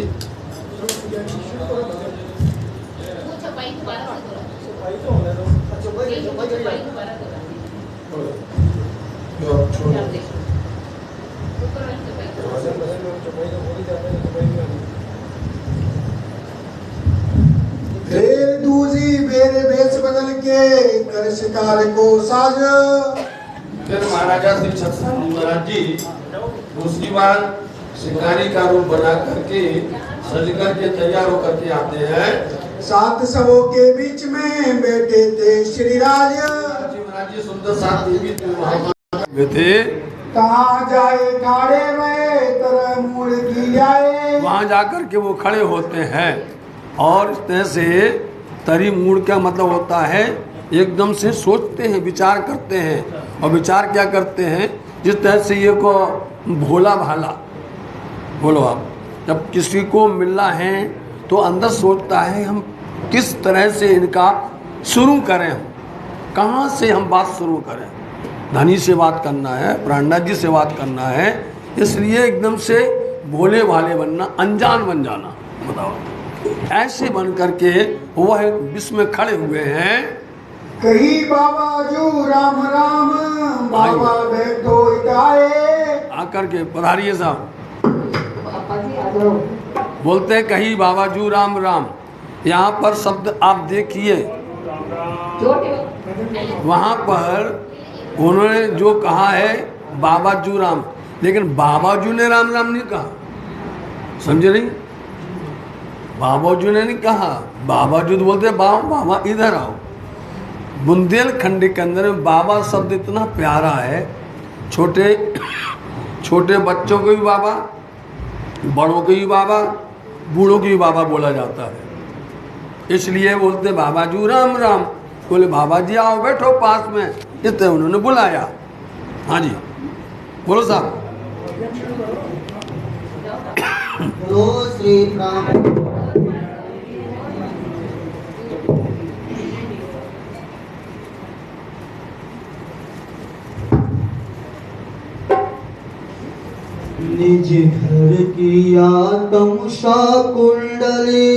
फिर दूजी मेरे भेष बदल के कर शिकार को साज। फिर महाराजा श्री सत्संग महाराज जी दूसरी बार शिकारी का रूप बना करके सज करके तैयार होकर के आते हैं। सात सबों के बीच में बैठे थे श्री राज। महाराज जी सुंदर साथ देवी वहाँ थे। कहाँ जाए ठाड़े में तरह मुड़ की जाए। वहाँ जाकर के वो खड़े होते हैं और इस तरह से तरी मूड़ का मतलब होता है एकदम से सोचते हैं, विचार करते हैं। और विचार क्या करते हैं, जिस तरह से ये को भोला भाला, बोलो आप, जब किसी को मिलना है तो अंदर सोचता है हम किस तरह से इनका शुरू करें, हम कहाँ से हम बात शुरू करें। धनी से बात करना है, प्राणनाथ जी से बात करना है, इसलिए एकदम से भोले भाले बनना, अनजान बन जाना। बताओ, ऐसे बन करके वह विश्व में खड़े हुए हैं। कही बाबा जो राम राम बाबा बैठो इताए। आकर के पधारिए साहब, बोलते हैं कही बाबा जू राम राम। यहाँ पर शब्द आप देखिए, वहाँ पर उन्होंने जो कहा है बाबा जू राम, लेकिन बाबा जू ने राम राम नहीं कहा, समझे नहीं? बाबा जू ने नहीं कहा, बाबा जू तो बोलते बाबा इधर आओ। बुंदेलखंड के अंदर में बाबा शब्द इतना प्यारा है, छोटे छोटे बच्चों को भी बाबा, बड़ों को भी बाबा, बूढ़ों को भी बाबा बोला जाता है। इसलिए बोलते बाबा जू राम राम। बोले बाबा जी आओ बैठो पास में, इतने उन्होंने बुलाया। हाँ जी बोलो साहब। बोलो श्री राम। निज घर की आत्म सा कुंडली,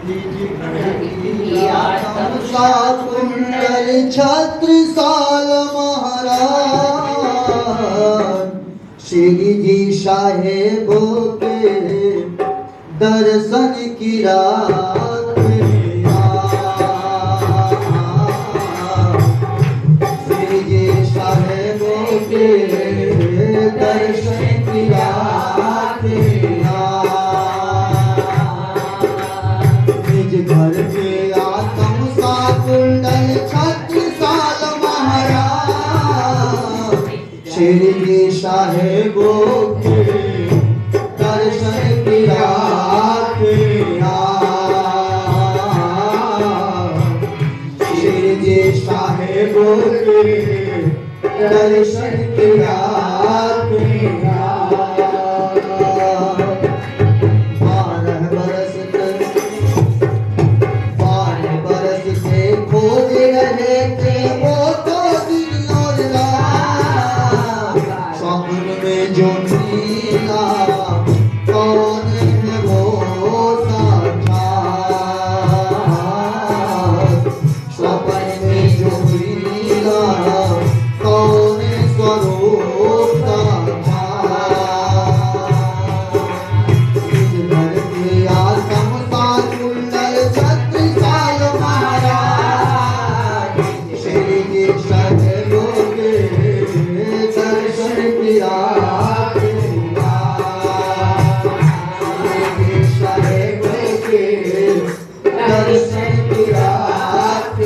निज घर की आत्म सा कुंडली छत्रसाल महाराज श्री जी साहेबों के दर्शन की रात में श्री जी साहेबों के दर्शन की रात में निज घर के आत्म सा कुंडल छत्रसाल महाराज श्री जी साहेबों के दर्शन की रात श्री जी साहेबों के दर्शन की रात 12 बरस से खोज रहे थे वो तो दिन और रात स्वप्न में जो नीला कौन है वो साक्षात स्वप्न में जो नीला कौन स्वरूप साक्षात इस घर के आत्म सा कुंडल छत्रसाल महाराज श्री जी साहेबों के दर्शन की रात श्री जी साहेबों के दर्शन की रात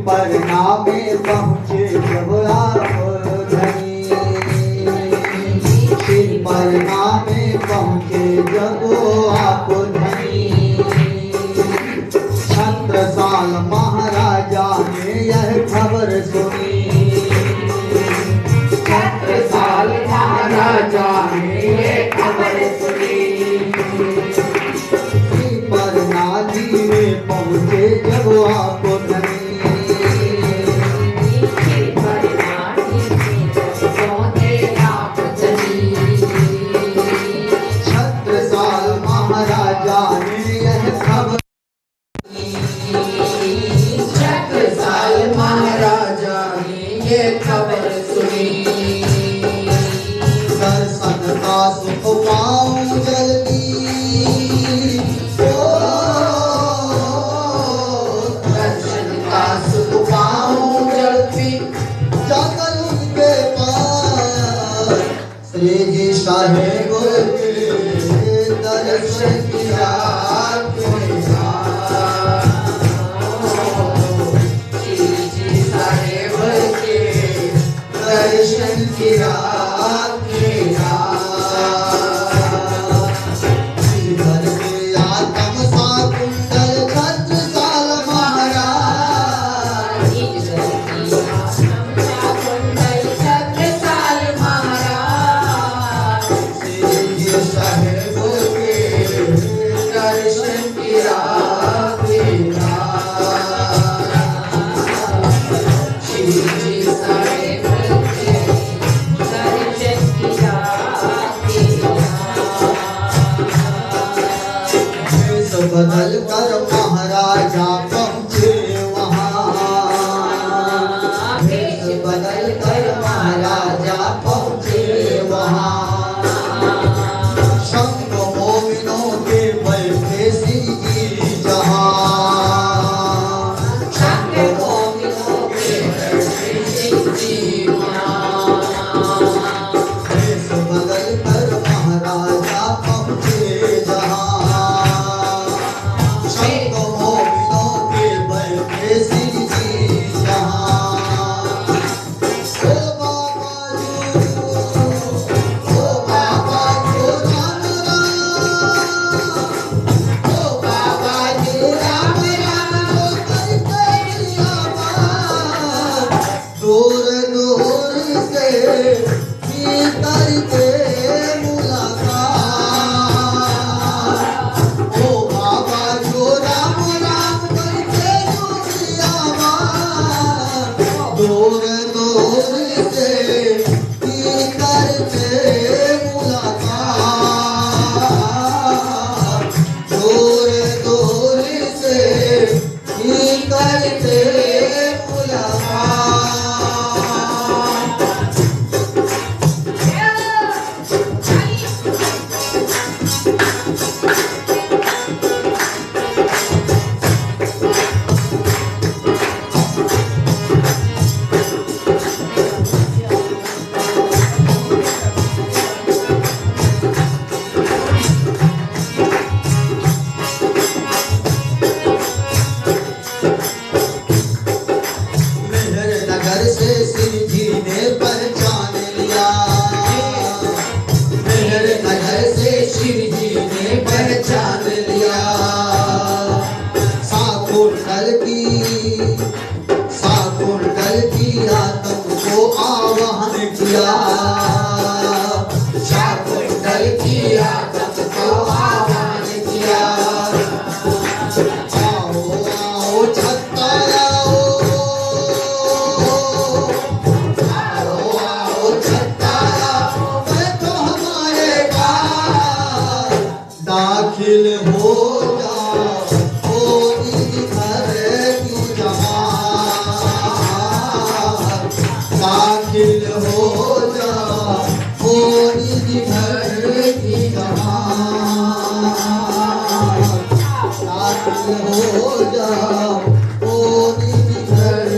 परना में पहुँचे जब आप धनी श्री परना में पहुँचे जब आप धनी छत्रसाल महाराजा ने यह खबर सुनी छत्रसाल महाराजा ने ये खबर सुनी श्री परना जी में पहुँचे जब आप धनी छत्रसाल महाराजा ने यह खबर छत्रसाल महाराजा ने ये खबर सुनी दर्शन का सुख पाऊं जल्दी ओ दर्शन का सुख पाऊं जल्दी जाकर उनके पास श्री जी साहेबों के दर्शन की रात में श्री जी साहेब के दर्शन की रात में घर के आत्म सा कुंडल छत्रसाल महाराज छत्रसाल महाराज श्री जी साहेबों के दर्शन की रात में श्री जी साहेब के दर्शन की रात वेश बदल कर महाराजा पहुँचे वहाँ वेश बदल कर महाराजा पहुँचे वहाँ संग मोमिनों के बैठे श्री जी जहाँ संग मोमिनों के बैठे श्री जी वेश बदल कर महाराजा पहुँचे जहाँ संग मोमिनों के बैठे श्री जी जहाँ ओ बाबा जो राम राम ओ बाबा जो राम राम जो करते आवाज दूर दूर से भीतर के मुलाकात ओ बाबा जो राम राम करते आवाज दूर दूर से शाकुंतल किया तब तो आह्वान किया। आओ आओ छत्ता आओ, आओ छत्ता आओ, बैठो हमारे पास, दाखिल हो जाओ ओ इस घर की जमात, दाखिल हो जाओ ओ इस घर की जमात, दाखिल हो जाओ ओ इस घर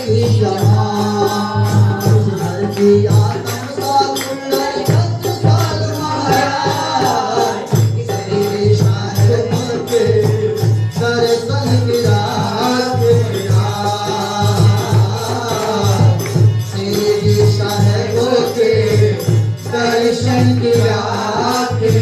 की जमात। उस घर की आत्मा का कुंडल छत्र साल महाराज, तेरी शान के दर्शन गिरा के तेरी शान के दर्शन गिरा के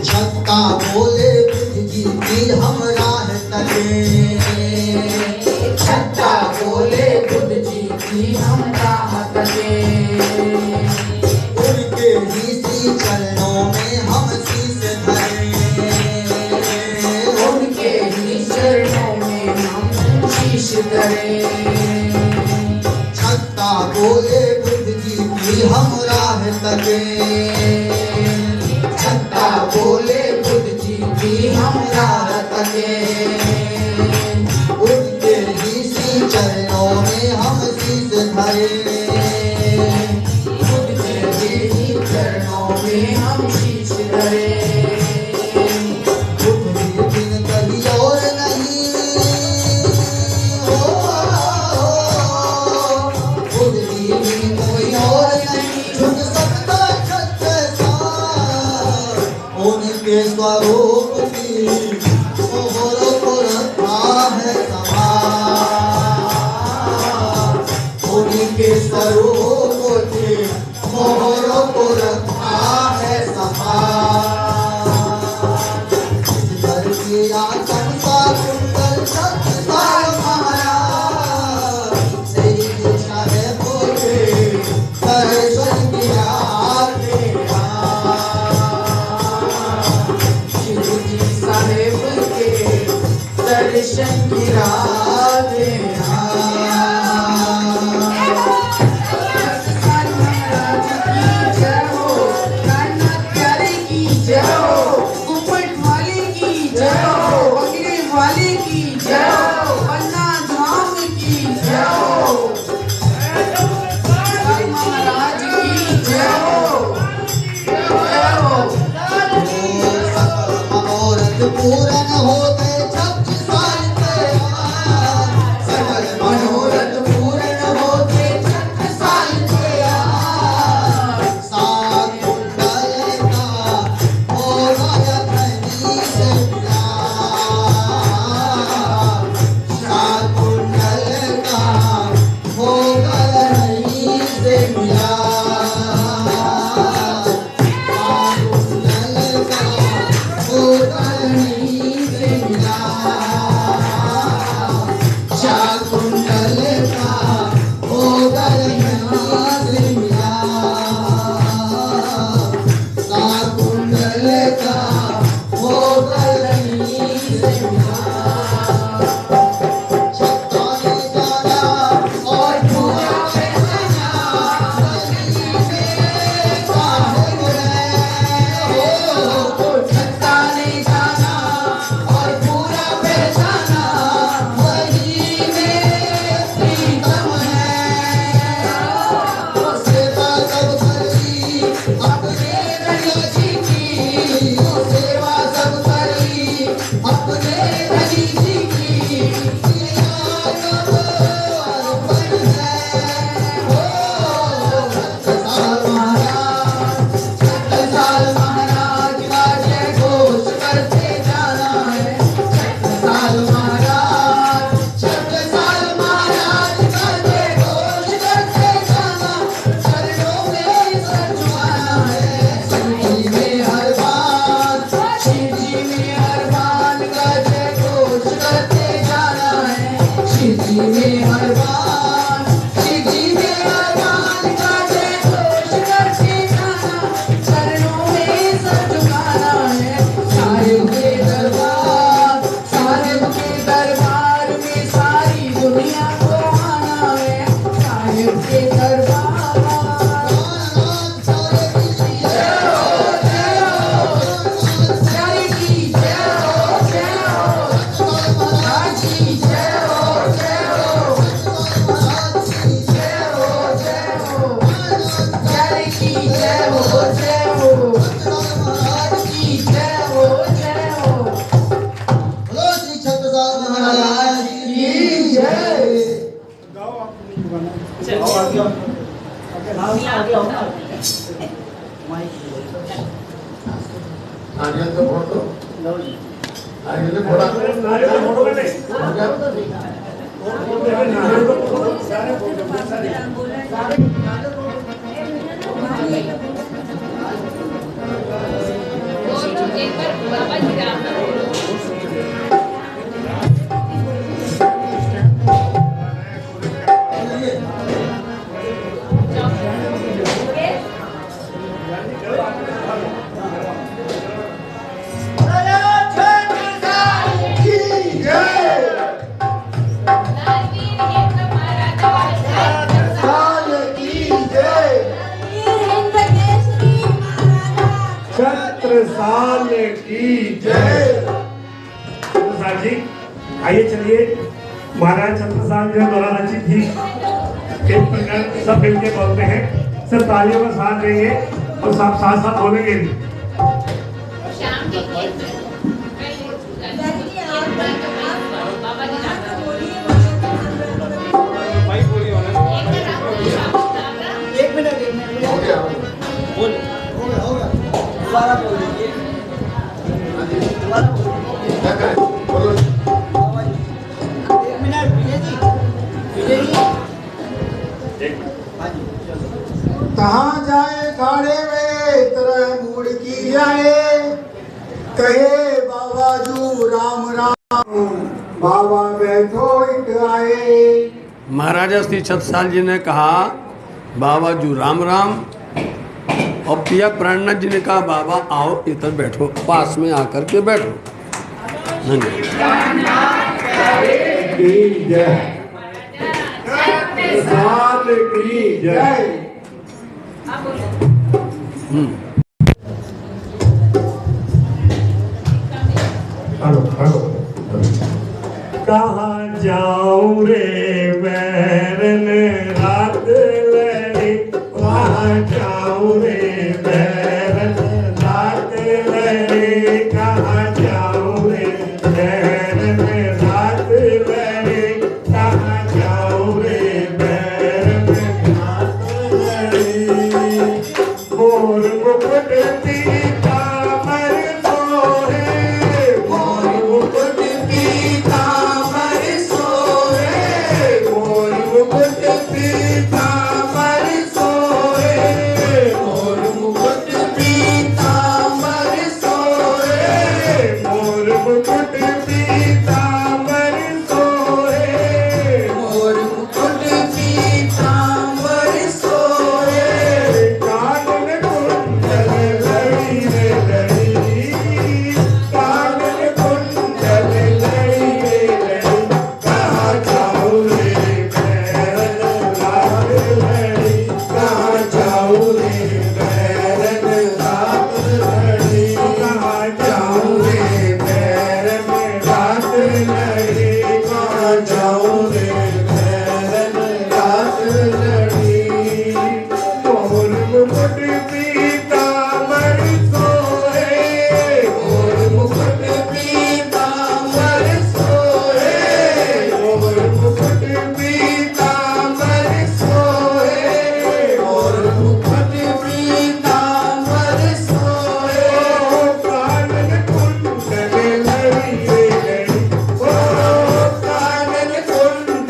छत्ता बोले बुद्ध जी की हम राह तले, छत्ता बोले बुद्ध जी की हम राह तले। उनके ही श्री चरणों में हम शीश धरे, उनके ही चरणों में हम शीश धरे। छत्ता बोले बुद्ध जी की हम राह तले, छत्ता बोले बुद्ध जी की हम राह तले। उनके ही श्री चरणों में हम शीश धरे, बुद्ध जी के चरणों में हम शीश धरे। बुद्ध जी बिन कहीं और नहीं हो, बुद्ध जी बिन कोई और नहीं झुक सकता छत्र सार, उनके स्वरूप की मोहर को रखा है समार, उनके स्वरूप की मोहर को रखा है समार। घर की आसन का कुंडल छत्र साल महाराज, तेरी दिशा है बोले दर्शन किया के शिव जी साहेब के दर्शन की राह में महाराज की जय हो, कान्हा प्यारे की जय हो, कुपट वाले की जय हो, बगले वाले की जय हो, पन्ना धाम की जय हो, महाराज की जय हो, जय हो। मनोरथ पूर्ण होते छत्र साल के बाद, सकल मनोरथ पूर्ण होते छत्र साल के बाद, सात कुंडल का हो गया धनी से प्यार, सात कुंडल का हो गया धनी से प्यार, सात कुंडल का हो गया धनी से प्यार, सात कुंडल का हो गया धनी से प्यार, सात कुंडल का हो गया धनी से प्यार। छत्ता ने जाना और पूरा पहचाना, गली में काहे गए हो, छत्ता ने जाना और पूरा पहचाना, वही में प्रीतम है, सेवा सब करी अपने रही जी की, सेवा सब करी अपने रही जी की, किया कब अर्पण है हो छत्र साल महाराज, छत्र साल महाराज का जय घोष करते जाना है, छत्र साल महाराज, छत्र साल महाराज का जय घोष करते जाना, चरणों में सर झुकाना है, शिव जी में हर बात, शिव जी में हर बात का जय घोष महाराज की जय। नारियल तो फोड़ दो, नारियल फोड़ा एक बार बाबा जी राम नाम बोलो। छत्रसाल की जय। छत्रसाल जी आइए, चलिए। महाराज छत्रसाल जो द्वारा रचित थी एक प्रकार सब मिलके बोलते हैं, सब तालियों का साथ देंगे और सब साथ साथ बोलेंगे भी। शाम के बाबा जी राम नाम बोलिए। एक मिनट हो गया बोल दोबारा बोल दीजिए। क्या करें बोलो। एक मिनट विजय जी कहाँ जाए खाड़े में तरह मूड की जाए, कहे बाबा जू राम राम, बाबा बैठो इट आए। महाराजा श्री छत्रसाल जी ने कहा बाबा जू राम राम, और पिया प्राणनाथ जी ने कहा बाबा आओ इधर बैठो, पास में आकर के बैठो। की जय। छत्रसाल की जय। Hello hello. कहाँ जाऊँ रे बैरन रात लड़ी, कहाँ जाऊँ रे बैरन रात लड़ी, कहाँ जाऊँ रे बैरन रात लड़ी, कहाँ जाऊँ रे बैरन रात लड़ी। मोर मुकुट पीताम्बर सोहे, मोर मुकुट पीताम्बर सोहे, मोर मुकुट पीताम्बर सोहे, मोर मुकुट पीताम्बर सोहे, मोर मुकुट पीताम्बर सोहे, मोर मुकुट पीताम्बर सोहे। कानन कुंडल लड़ी रे लड़ी, कानन कुंडल लड़ी रे लड़ी, कहाँ जाऊँ रे बैरन रात लड़ी, कहाँ जाऊँ रे बैरन रात लड़ी, कहाँ जाऊँ रे बैरन रात लड़ी, कहाँ जाऊँ रे बैरन रात लड़ी। मोर मुकुट पीताम्बर सोहे, मोर मुकुट पीताम्बर सोहे, मोर मुकुट पीताम्बर सोहे, मोर मुकुट पीताम्बर सोहे। कानन कुंडल लड़ी रे लड़ी, ओ कानन कुंडल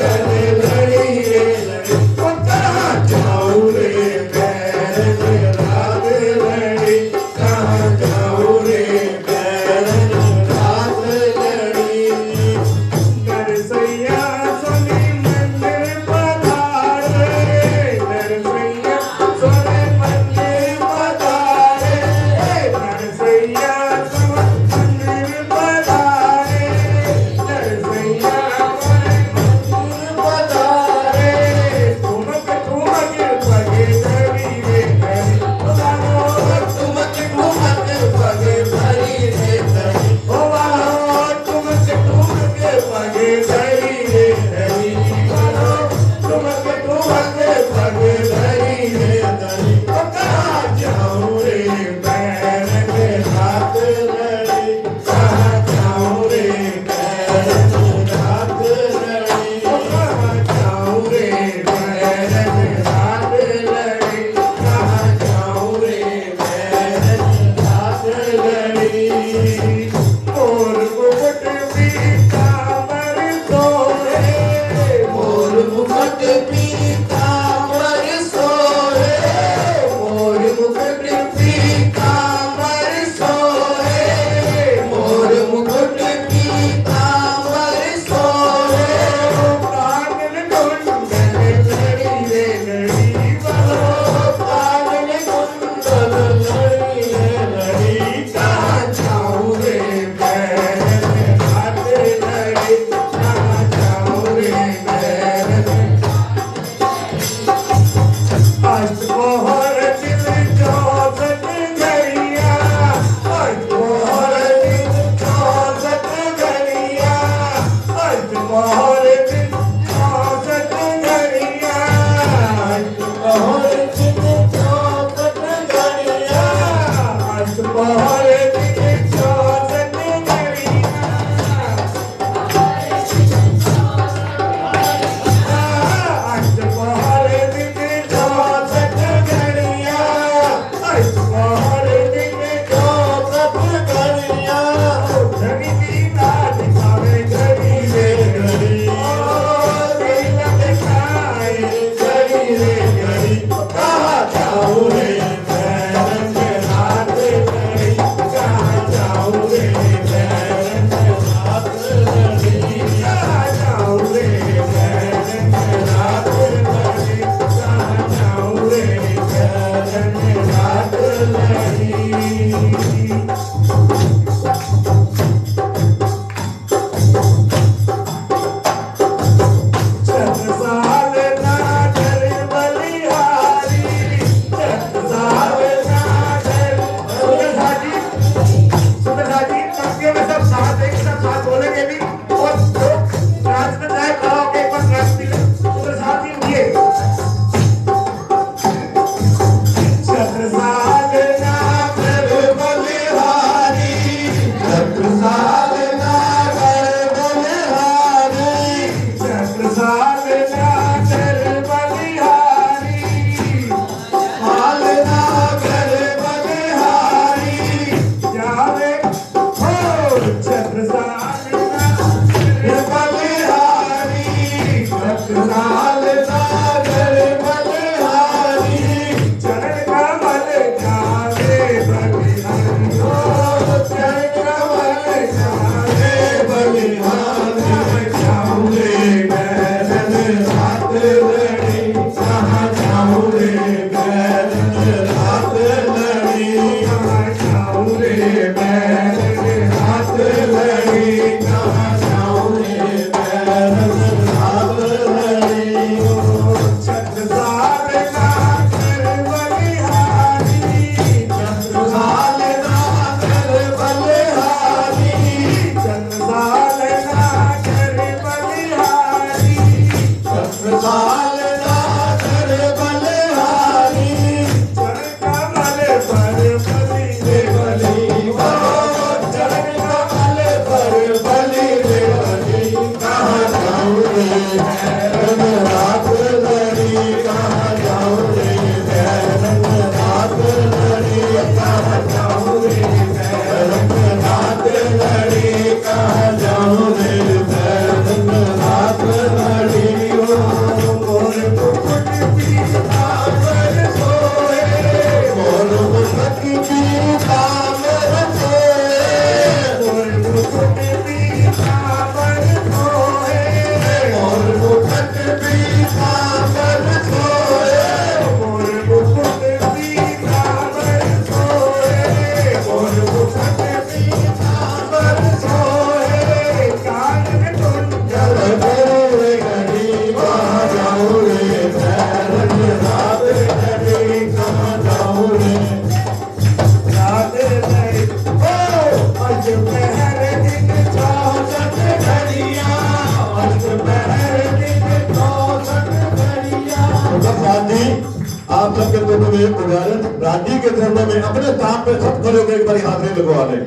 में उदाहरण राज्य के चरणों में अपने स्थान पे सब खड़े होकर एक बार हाजिरी लगवा लें।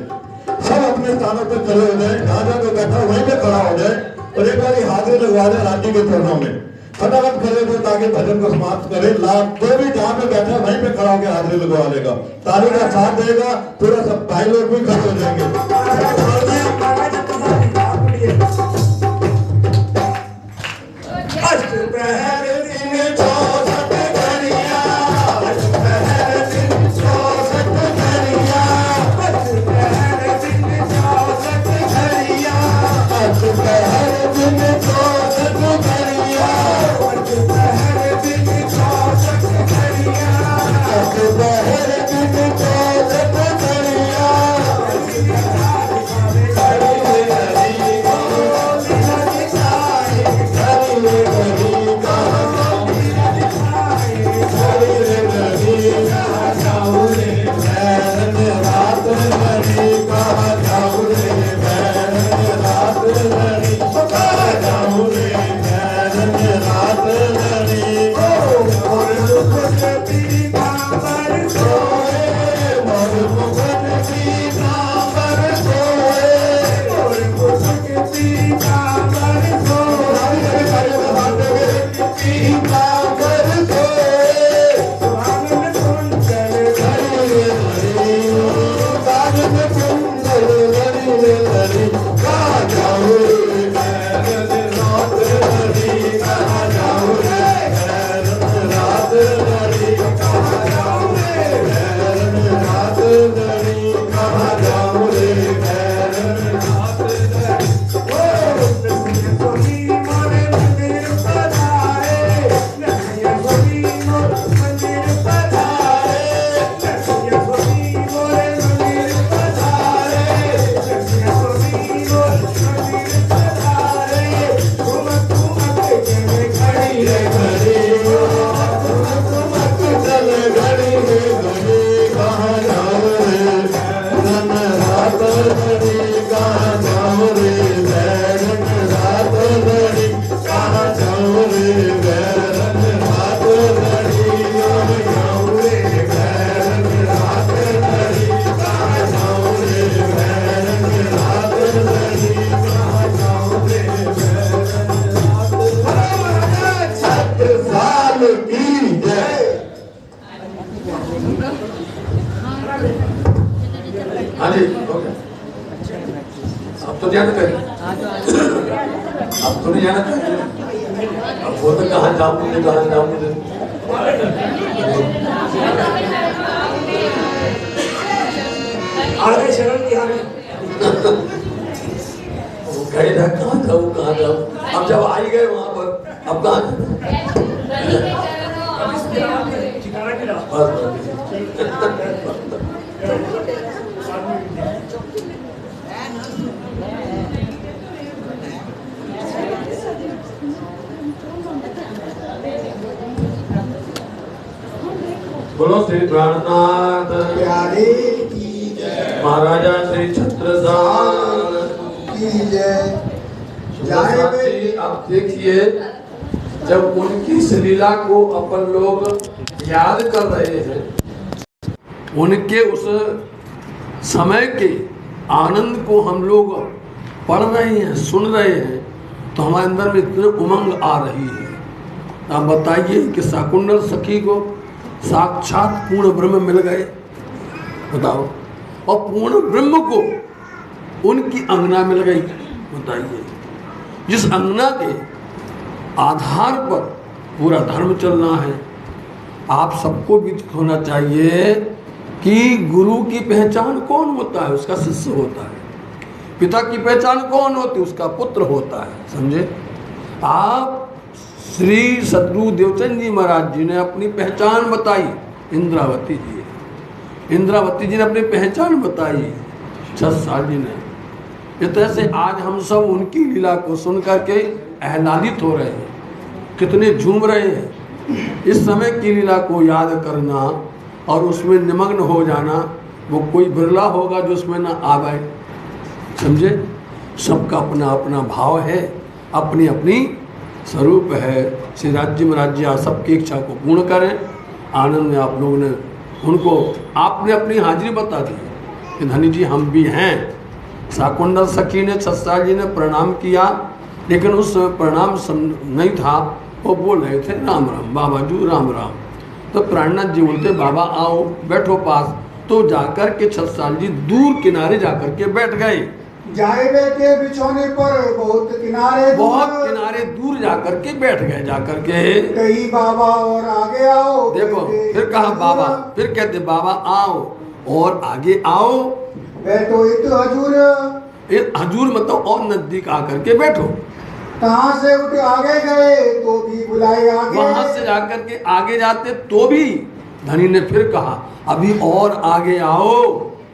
सब अपने स्थानों पर खड़े हो जाए, जहाँ जहाँ कोई बैठा वहीं पे खड़ा हो जाए और एक बार हाजिरी लगवा दें राज्य के चरणों में। फटाफट खड़े हो ताकि भजन को समाप्त करें। कोई भी जहाँ पे बैठा वहीं पे खड़ा होकर हाजिरी लगवा लेगा। ताली का साथ देगा, पूरा सब भाई लोग भी खड़े हो जाएंगे। अब तो जाना चाहिए, अब तो नहीं जाना चाहिए। अब वो तो कहाँ जाऊँ मुझे, कहाँ जाऊँ मुझे। आगे शरण की आगे वो कहे था कहाँ जाऊँ कहाँ जाऊँ। अब जब आई गए वहाँ पर, अब कहाँ बोलो श्री प्राणनाथ प्यारे की जय, महाराजा श्री छत्रसाल की जय। आप देखिए, जब उनकी इस लीला को अपन लोग याद कर रहे हैं, उनके उस समय के आनंद को हम लोग पढ़ रहे हैं, सुन रहे हैं, तो हमारे अंदर में इतनी उमंग आ रही है। आप बताइए कि शाकुंतल सखी को साक्षात पूर्ण ब्रह्म मिल गए, बताओ, और पूर्ण ब्रह्म को उनकी अंगना मिल गई। बताइए, जिस अंगना के आधार पर पूरा धर्म चलना है, आप सबको भी होना चाहिए कि गुरु की पहचान कौन होता है, उसका शिष्य होता है। पिता की पहचान कौन होती है, उसका पुत्र होता है। समझे? आप श्री सद्गुरु देवचंद जी महाराज जी ने अपनी पहचान बताई, इंद्रावती जी ने अपनी पहचान बताई, 6 साल जी ने। इस तरह से आज हम सब उनकी लीला को सुन करके आह्लादित हो रहे हैं, कितने झूम रहे हैं। इस समय की लीला को याद करना और उसमें निमग्न हो जाना, वो कोई बिरला होगा जो उसमें ना आ पाए। समझे? सबका अपना अपना भाव है, अपनी अपनी स्वरूप है। श्री राज्य महाराज जी आप सबकी इच्छा को पूर्ण करें। आनंद में आप लोगों ने उनको आपने अपनी हाजिरी बता दी कि धनी जी हम भी हैं। शाकुंडल सखी ने छत्साल जी ने प्रणाम किया, लेकिन उस समय प्रणाम नहीं था, वो बोल रहे थे राम राम बाबा जी राम राम। तो प्राणनाथ जी बोलते बाबा आओ बैठो पास। तो जाकर के छत्साल जी दूर किनारे जाकर के बैठ गए। जाए बैठे बिछौने पर बहुत किनारे दूर जाकर के बैठ गए। जाकर के कही बाबा और आगे आओ। देखो फिर कहा बाबा, फिर कहते बाबा आओ और आगे आओ। बैठो तो हजूर मतलब और नजदीक आकर के बैठो। कहाँ से उठ आगे गए तो भी बुलाए आगे। वहां से जाकर के आगे जाते तो भी धनी ने फिर कहा अभी और आगे आओ।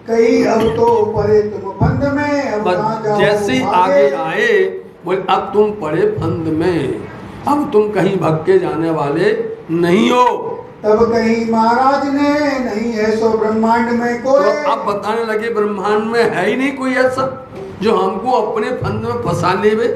कहीं अब तो पड़े तुम फंद में, अब जाओ जैसे ही आगे आए बोले अब तुम पड़े फंद में, अब तुम कहीं भग के जाने वाले नहीं हो। तब कहीं महाराज ने नहीं है सो ब्रह्मांड में कोई। तो अब बताने लगे ब्रह्मांड में है ही नहीं कोई ऐसा जो हमको अपने फंद में फंसा लेवे।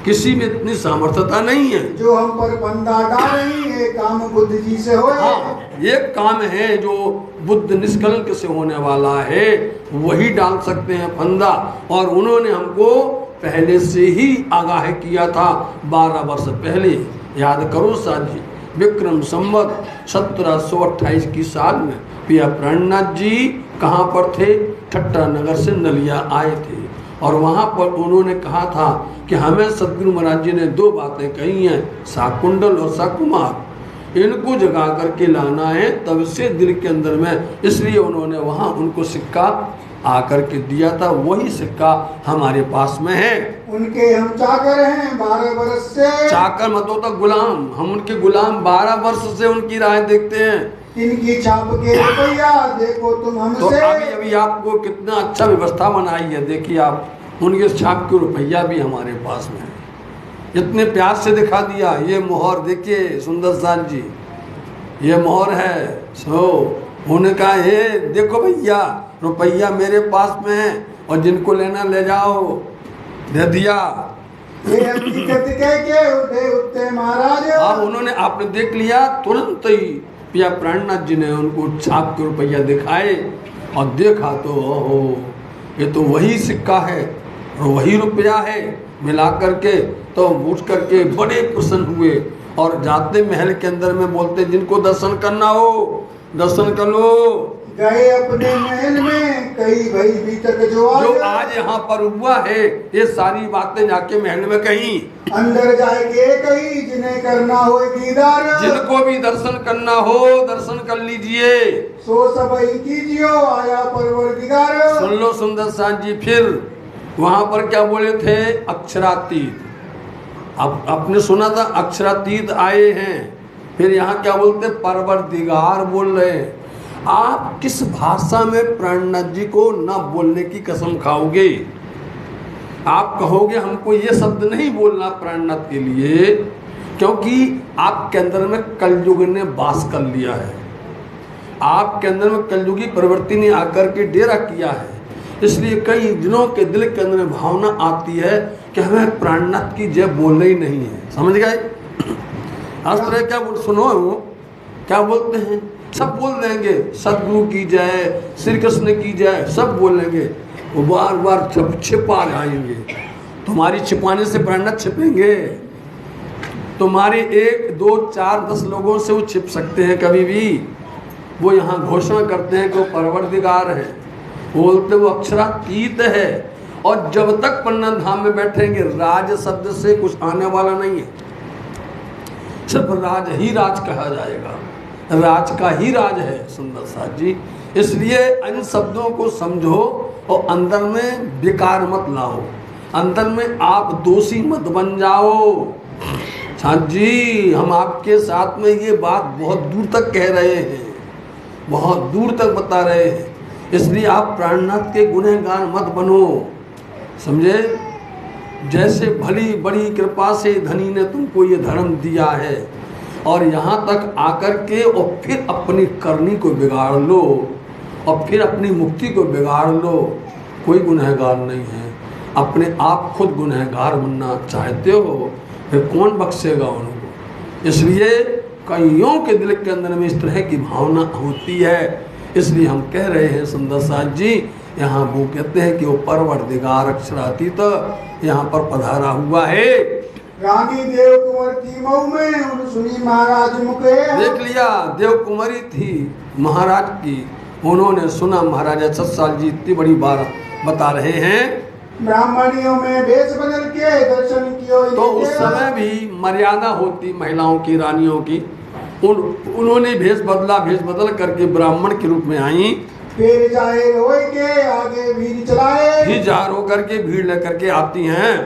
किसी में इतनी सामर्थ्यता नहीं है जो हम पर फंदा डालें, ये काम बुद्ध जी से हो। हाँ, ये काम है जो बुद्ध निष्कलंक से होने वाला है, वही डाल सकते हैं फंदा। और उन्होंने हमको पहले से ही आगाह किया था 12 वर्ष पहले। याद करो साथी, विक्रम संवत 1728 की साल में पिया प्राणनाथ जी कहाँ पर थे? ठट्टा नगर से नलिया आए थे और वहाँ पर उन्होंने कहा था कि हमें सदगुरु महाराज जी ने 2 बातें कही हैं, शाकुंडल और शाकुमार, इनको जगा करके लाना है तब से दिल के अंदर में। इसलिए उन्होंने वहाँ उनको सिक्का आकर के दिया था, वही सिक्का हमारे पास में है। उनके हम चाकर हैं 12 वर्ष से। चाकर मत होता गुलाम, हम उनके गुलाम 12 वर्ष से उनकी राह देखते हैं। इनकी छाप के रुपया देखो तुम हमसे। तो अभी आपको कितना अच्छा व्यवस्था बनाई है, देखिए आप उनके छाप के रुपया भी हमारे पास में है। इतने प्यार से दिखा दिया। ये मोहर देखिए सुंदर साथ जी, ये मोहर है। सो उन्होंने कहा हे देखो भैया रुपया मेरे पास में है और जिनको लेना ले जाओ, दे दिया। ये हकीकत कह के उठे महाराज। हाँ, उन्होंने आपने देख लिया तुरंत ही पिया प्राणनाथ जी ने उनको छाप के रुपया दिखाए और देखा तो ओहो ये तो वही सिक्का है और वही रुपया है। मिला करके तो पूछ करके बड़े प्रसन्न हुए और जाते महल के अंदर में बोलते जिनको दर्शन करना हो दर्शन कर लो। गए अपने महल में कई भाई भीतर जो आज यहाँ पर हुआ है ये सारी बातें जाके महल में कहीं अंदर जाएंगे कहीं जिन्हें करना हो दीदार। जिनको भी दर्शन करना हो दर्शन कर लीजिए। सो सब कीजियो आया परवरदिगार। सुन लो सुंदर साथ जी, फिर वहां पर क्या बोले थे? अक्षरातीत। अब आपने सुना था अक्षरातीत आए हैं, फिर यहाँ क्या बोलते? परवरदिगार बोल रहे हैं। आप किस भाषा में प्राणनाथ जी को न बोलने की कसम खाओगे? आप कहोगे हमको ये शब्द नहीं बोलना प्राणनाथ के लिए, क्योंकि आपके अंदर में कलयुग ने वास कर लिया है। आपके अंदर में कलयुगी प्रवृत्ति ने आकर के डेरा किया है। इसलिए कई दिनों के दिल के अंदर में भावना आती है कि हमें प्राणनाथ की जय बोलना ही नहीं है। समझ गए? शास्त्र क्या बोल सुनो क्या बोलते हैं? सब बोल देंगे सदगुरु की जय, श्री कृष्ण की जय, सब बोलेंगे। वो बार बार छिपा जाएंगे। तुम्हारी छिपाने से प्राणनाथ छिपेंगे? तुम्हारे 1, 2, 4, 10 लोगों से वो छिप सकते हैं कभी भी? वो यहाँ घोषणा करते हैं कि वो परवरदिगार है, बोलते वो अक्षरातीत है। और जब तक पन्ना धाम में बैठेंगे राज शब्द से कुछ आने वाला नहीं है, सिर्फ राज ही राज कहा जाएगा। राज का ही राज है सुंदर साथ जी। इसलिए इन शब्दों को समझो और अंदर में विकार मत लाओ, अंदर में आप दोषी मत बन जाओ। साथ जी हम आपके साथ में ये बात बहुत दूर तक कह रहे हैं, बहुत दूर तक बता रहे हैं। इसलिए आप प्राणनाथ के गुनहगार मत बनो, समझे? जैसे भली बड़ी कृपा से धनी ने तुमको ये धर्म दिया है और यहाँ तक आकर के और फिर अपनी करनी को बिगाड़ लो और फिर अपनी मुक्ति को बिगाड़ लो। कोई गुनहगार नहीं है। अपने आप खुद गुनहगार बनना चाहते हो, फिर कौन बख्शेगा उनको? इसलिए कईयों के दिल के अंदर में इस तरह की भावना होती है। इसलिए हम कह रहे हैं सुंदर साथ जी, यहाँ वो कहते हैं कि वो परवरदिगार अक्षरातीत यहाँ पर पधारा हुआ है। रानी देव कुंवर की मऊ में उन सुनी महाराज मुखे। देख लिया, देव कुंवरी थी महाराज की, उन्होंने सुना महाराजा छत्रसाल जी इतनी बड़ी बात बता रहे हैं। ब्राह्मणियों में वेश बदल के दर्शन कियो। तो उस समय भी मर्यादा होती महिलाओं की, रानियों की। उन्होंने भेष बदल करके ब्राह्मण के रूप में आई। फिर जाहिर हो के आगे भीड़ चलाए। फिर जाहिर होकर के भीड़ लेकर के आती हैं।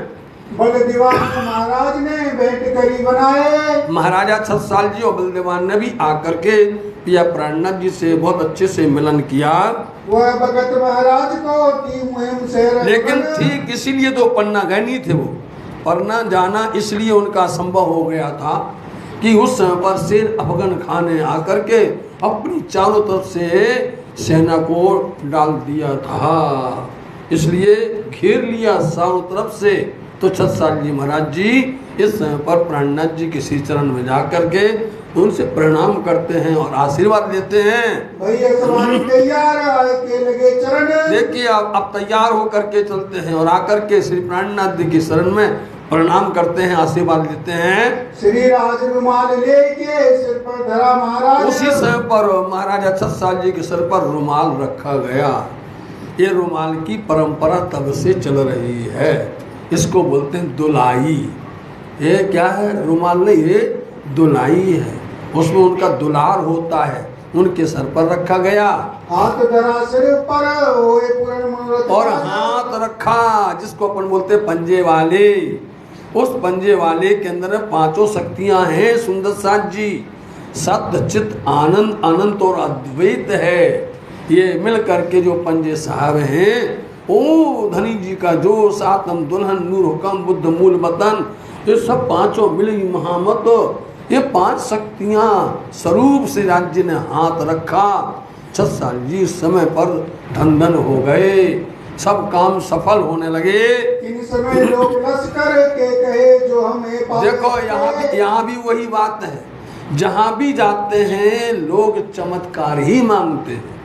बल दीवान महाराज ने बैठ करी बनाए। महाराजा छत्रसाल जी और बलदेवान ने भी आकर के पिया प्राणनाथ जी से बहुत अच्छे से मिलन किया। वह भगत महाराज को ती मुहिम से लेकिन ठीक इसीलिए तो पन्ना गए नहीं थे वो। पन्ना जाना इसलिए उनका संभव हो गया था कि उस समय पर शेर अफगन खान ने आकर के अपनी चारों तरफ से सेना को डाल दिया था, इसलिए घेर लिया चारों तरफ से। तो छत्रसाल जी महाराज जी इस समय पर प्राणनाथ जी के श्री चरण में जा करके उनसे प्रणाम करते हैं और आशीर्वाद लेते हैं। भैया सवारी तैयार के लगे चरण। देखिए अब तैयार होकर के चलते हैं और आकर के श्री प्राणनाथ जी की शरण में प्रणाम करते हैं, आशीर्वाद लेते हैं। श्री राज रुमाल लेके सिर पर धरा महाराज। उसी समय पर महाराजा छत्रसाल जी के सिर पर रुमाल रखा गया। ये रुमाल की परंपरा तब से चल रही है, इसको बोलते हैं दुलाई। ये क्या है? रुमाल नहीं, ये दुलाई है। उसमें उनका दुलार होता है, उनके सर पर रखा गया। हाथ धरा सिर पर होए पूर्ण मनोरथ। और हाथ रखा जिसको अपन बोलते पंजे वाले। उस पंजे वाले के अंदर पांचों शक्तियां हैं सुंदर साथ जी। सत्य चित आनंद अनंत और अद्वैत है। ये मिल करके जो पंजे साहब हैं, ओ धनी जी का जो सातम दुल्हन नूर हुकम बुद्ध मूल वतन, ये सब पांचों मिली महामत। ये पांच शक्तियां स्वरूप से राज्य ने हाथ रखा। छत्रसाल जी समय पर धन धन हो गए, सब काम सफल होने लगे। इन समय लोग लश्कर के कहे जो हमें देखो यहाँ भी वही बात है, जहाँ भी जाते हैं लोग चमत्कार ही मांगते हैं,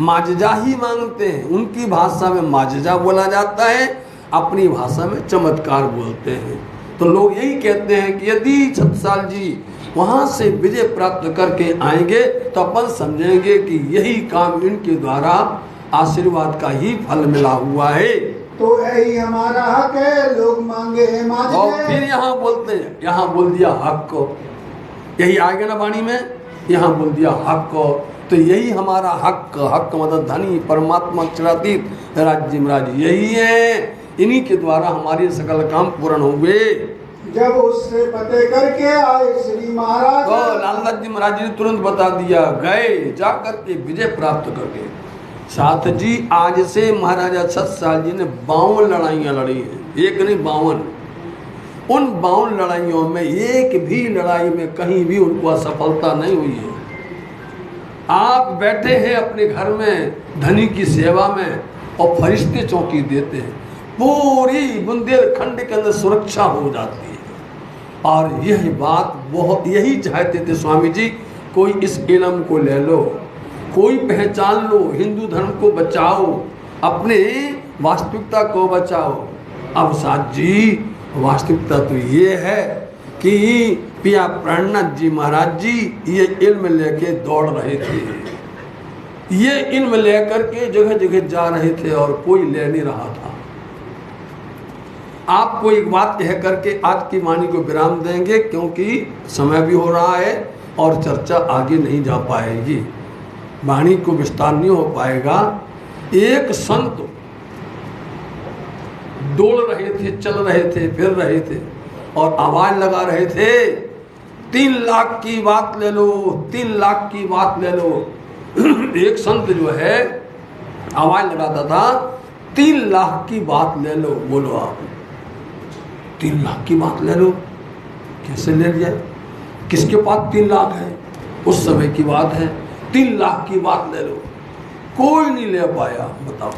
माजजा ही मांगते हैं। उनकी भाषा में माजजा बोला जाता है, अपनी भाषा में चमत्कार बोलते हैं। तो लोग यही कहते हैं कि यदि छत्रसाल जी वहाँ से विजय प्राप्त करके आएंगे तो अपन समझेंगे कि यही काम इनके द्वारा आशीर्वाद का ही फल मिला हुआ है। तो यही हमारा हक है, लोग मांगे हैं माजजे। और फिर यहाँ बोलते हैं, यहाँ बोल दिया हक को, यही आएगा ना वाणी में, यहाँ बोल दिया हक को। तो यही हमारा हक, हक मतलब धनी परमात्मा अक्षरातीत राज्य महाराज यही है। इन्हीं के द्वारा हमारे सकल काम पूर्ण हुए। जब उससे पते करके आए श्री महाराज, तो लालनाथ जी महाराज जी ने तुरंत बता दिया, गए जा करके विजय प्राप्त करके। साथ जी आज से महाराजा छत्रसाल जी ने 52 लड़ाइयाँ लड़ी हैं, एक नहीं 52। उन 52 लड़ाइयों में एक भी लड़ाई में कहीं भी उनको असफलता नहीं हुई है। आप बैठे हैं अपने घर में धनी की सेवा में और फरिश्ते चौकी देते हैं, पूरी बुंदेलखंड के अंदर सुरक्षा हो जाती है। और यही बात बहुत यही चाहते थे स्वामी जी, कोई इस इल्म को ले लो, कोई पहचान लो, हिंदू धर्म को बचाओ, अपने वास्तविकता को बचाओ। अब साथ जी वास्तविकता तो ये है कि पिया प्राणनाथ जी महाराज जी ये इल्म लेके दौड़ रहे थे, ये इल्म लेकर के जगह जगह जा रहे थे और कोई ले नहीं रहा था। आपको एक बात कह करके आज की वाणी को विराम देंगे, क्योंकि समय भी हो रहा है और चर्चा आगे नहीं जा पाएगी, वाणी को विस्तार नहीं हो पाएगा। एक संत डोल रहे थे, चल रहे थे, फिर रहे थे और आवाज लगा रहे थे, 3 लाख की बात ले लो, 3 लाख की बात ले लो। एक संत जो है आवाज लगाता था, 3 लाख की बात ले लो। बोलो आप 3 लाख की बात ले लो, कैसे ले लिया? किसके पास 3 लाख है? उस समय की बात है, 3 लाख की बात ले लो, कोई नहीं ले पाया। बताओ,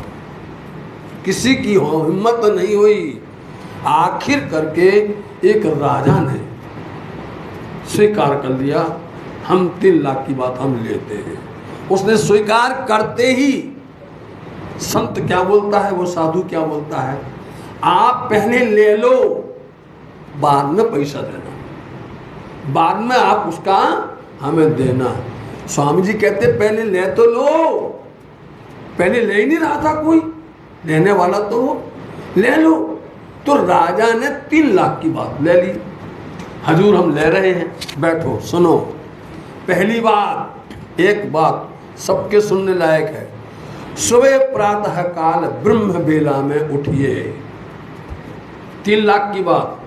किसी की हिम्मत नहीं हुई। आखिर करके एक राजा ने स्वीकार कर लिया, हम 3 लाख की बात हम लेते हैं। उसने स्वीकार करते ही संत क्या बोलता है, वो साधु क्या बोलता है, आप पहले ले लो, बाद में पैसा देना, बाद में आप उसका हमें देना। स्वामी जी कहते पहले ले तो लो, पहले ले ही नहीं रहा था कोई, लेने वाला तो ले लो। तो राजा ने 3 लाख की बात ले ली। हजूर हम ले रहे हैं, बैठो सुनो। पहली बात, एक बात सबके सुनने लायक है, सुबह प्रातः काल ब्रह्म बेला में उठिए। 3 लाख की बात,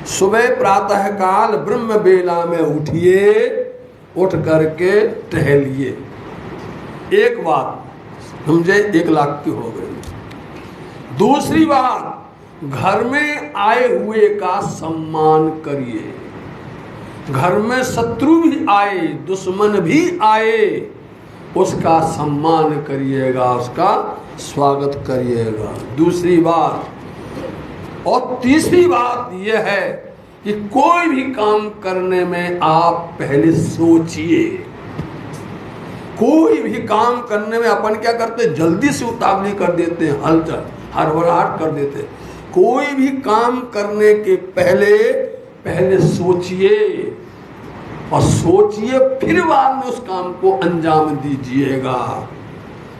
सुबह प्रातः काल ब्रह्म बेला में उठिए, उठ करके टहलिए। एक बात समझे, 1 लाख की हो गई। दूसरी बात, घर में आए हुए का सम्मान करिए। घर में शत्रु भी आए, दुश्मन भी आए, उसका सम्मान करिएगा, उसका स्वागत करिएगा। दूसरी बात, और तीसरी बात यह है कि कोई भी काम करने में आप पहले सोचिए। कोई भी काम करने में अपन क्या करते, जल्दी से उतावली कर देते हैं, हलचल हड़बड़ाहट कर देते हैं। कोई भी काम करने के पहले सोचिए, और सोचिए फिर बाद में उस काम को अंजाम दीजिएगा।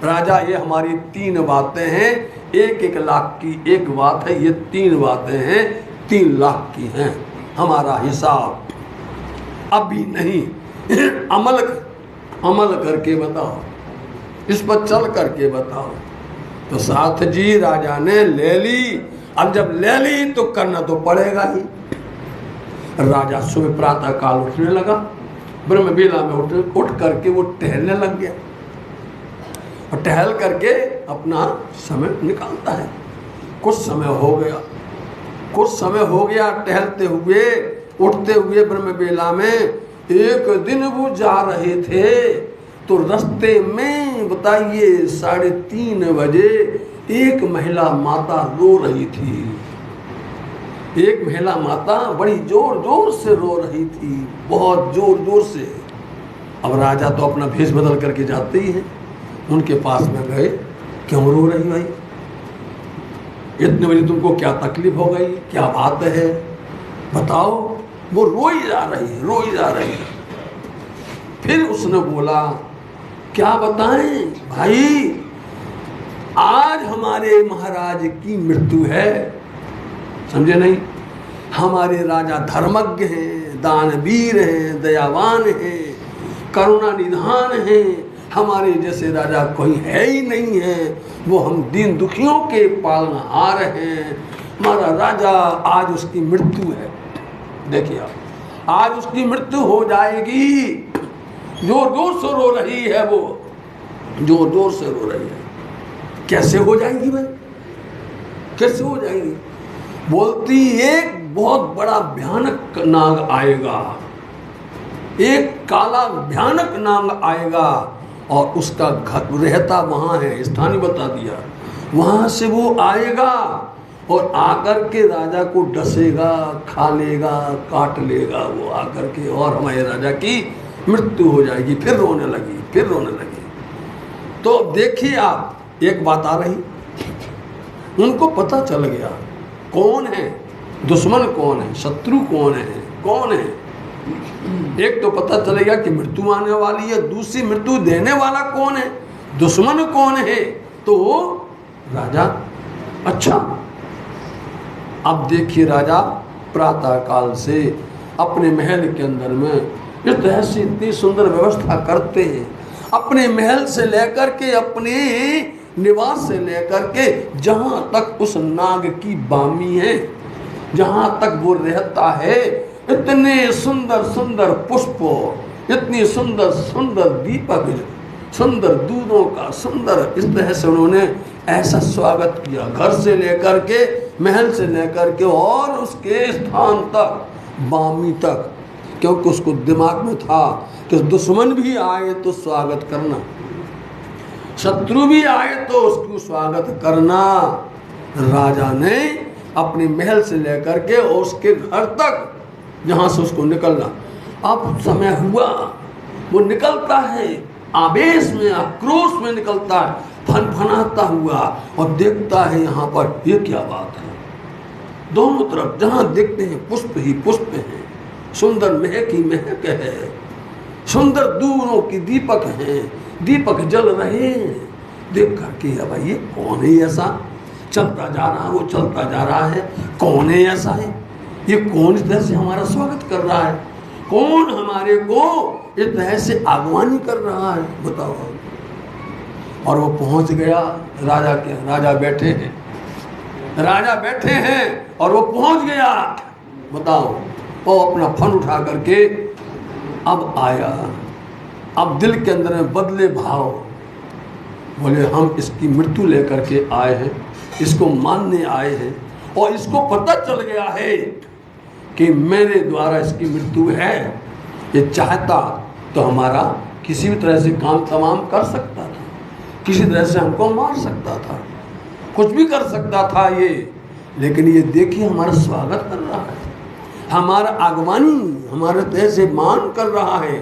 राजा, ये हमारी 3 बातें हैं, 1-1 लाख की एक बात है, ये 3 बातें हैं, 3 लाख की हैं। हमारा हिसाब अभी नहीं, अमल करके बताओ, इस पर चल करके बताओ। तो साथ जी राजा ने ले ली। अब जब ले ली तो करना तो पड़ेगा ही। राजा सुबह प्रातः काल उठने लगा, ब्रह्म बेला में उठ करके वो टहलने लग गया, और टहल करके अपना समय निकालता है। कुछ समय हो गया टहलते हुए, उठते हुए ब्रह्म बेला में। एक दिन वो जा रहे थे तो रास्ते में बताइए 3:30 बजे एक महिला माता रो रही थी। एक महिला माता बड़ी जोर जोर से रो रही थी, बहुत जोर जोर से। अब राजा तो अपना भेष बदल करके जाते ही हैं, उनके पास में गए, क्यों रो रही भाई, इतने बजे तुमको क्या तकलीफ हो गई, क्या बात है बताओ। वो रोई जा रही है। फिर उसने बोला, क्या बताएं भाई, आज हमारे महाराज की मृत्यु है। समझे नहीं, हमारे राजा धर्मज्ञ हैं, दानवीर हैं, दयावान हैं, करुणा निधान हैं, हमारे जैसे राजा कोई है ही नहीं है। वो हम दीन दुखियों के पालनहार हैं। हमारा राजा, आज उसकी मृत्यु है। देखिए आप, आज उसकी मृत्यु हो जाएगी। जोर जोर से रो रही है, वो जोर जोर से रो रही है। कैसे हो जाएगी भाई, कैसे हो जाएगी? बोलती, एक बहुत बड़ा भयानक नाग आएगा, एक काला भयानक नाग आएगा, और उसका घर रहता वहाँ है, स्थानीय बता दिया। वहाँ से वो आएगा और आकर के राजा को डसेगा, खा लेगा, काट लेगा वो आकर के, और हमारे राजा की मृत्यु हो जाएगी। फिर रोने लगी। तो देखिए आप, एक बात आ रही, उनको पता चल गया कौन है दुश्मन, कौन है शत्रु, कौन है। एक तो पता चलेगा कि मृत्यु आने वाली है, दूसरी मृत्यु देने वाला कौन है, दुश्मन कौन है। तो राजा, अच्छा अब देखिए, राजा प्रातः काल से अपने महल के अंदर में इस तरह से इतनी सुंदर व्यवस्था करते हैं, अपने महल से लेकर के, अपने निवास से लेकर के, जहाँ तक उस नाग की बामी है, जहाँ तक वो रहता है, इतने सुंदर सुंदर पुष्प, इतनी सुंदर सुंदर दीपक, सुंदर दूधों का सुंदर, इस तरह से उन्होंने ऐसा स्वागत किया, घर से लेकर के, महल से लेकर के, और उसके स्थान तक, बामी तक। क्योंकि उसको दिमाग में था कि दुश्मन भी आए तो स्वागत करना, शत्रु भी आए तो उसको स्वागत करना। राजा ने अपने महल से लेकर के और उसके घर तक, जहाँ से उसको निकलना, अब समय हुआ, वो निकलता है आवेश में, आक्रोश में निकलता है, फनफनाता हुआ और देखता है यहाँ पर ये क्या बात है। दोनों तरफ जहाँ देखते हैं पुष्प ही पुष्प हैं, सुंदर महक ही महक है, सुंदर दूरों की दीपक हैं, दीपक जल रहे हैं। देख करके अब ये कौन है ऐसा चलता जा रहा है, वो चलता जा रहा है, कौन है ऐसा है, ये कौन इस तरह से हमारा स्वागत कर रहा है, कौन हमारे को इस तरह से आगवानी कर रहा है, बताओ। और वो पहुंच गया राजा के, राजा बैठे हैं, राजा बैठे हैं और वो पहुंच गया, बताओ। वो अपना फन उठा करके अब आया, अब दिल के अंदर में बदले भाव, बोले हम इसकी मृत्यु लेकर के आए हैं, इसको मानने आए हैं, और इसको पता चल गया है कि मेरे द्वारा इसकी मृत्यु है। ये चाहता तो हमारा किसी भी तरह से काम तमाम कर सकता था, किसी तरह से हमको मार सकता था, कुछ भी कर सकता था ये, लेकिन ये देखिए हमारा स्वागत कर रहा है, हमारा आगवानी, हमारे तरह से मान कर रहा है।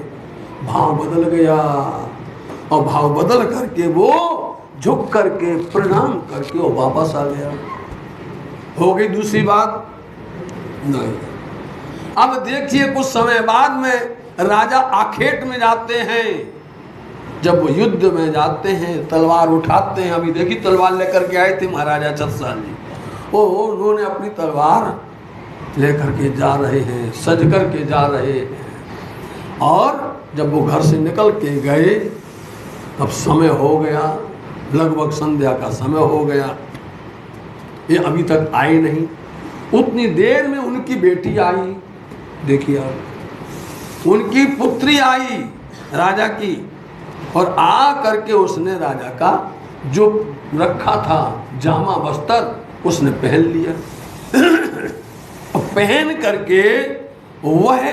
भाव बदल गया, और भाव बदल करके वो झुक करके प्रणाम करके वो वापस आ गया। हो गई दूसरी बात नहीं। अब देखिए कुछ समय बाद में राजा आखेट में जाते हैं, जब वो युद्ध में जाते हैं तलवार उठाते हैं। अभी देखिए तलवार लेकर के आए थे महाराजा छत्रसाल जी, वो उन्होंने अपनी तलवार लेकर के जा रहे हैं, सज कर के जा रहे हैं। और जब वो घर से निकल के गए, अब समय हो गया, लगभग संध्या का समय हो गया, ये अभी तक आए नहीं। उतनी देर में उनकी बेटी आई, देखिए आप, उनकी पुत्री आई राजा की, और आ करके उसने राजा का जो रखा था जामा वस्त्र उसने पहन लिया। पहन करके वह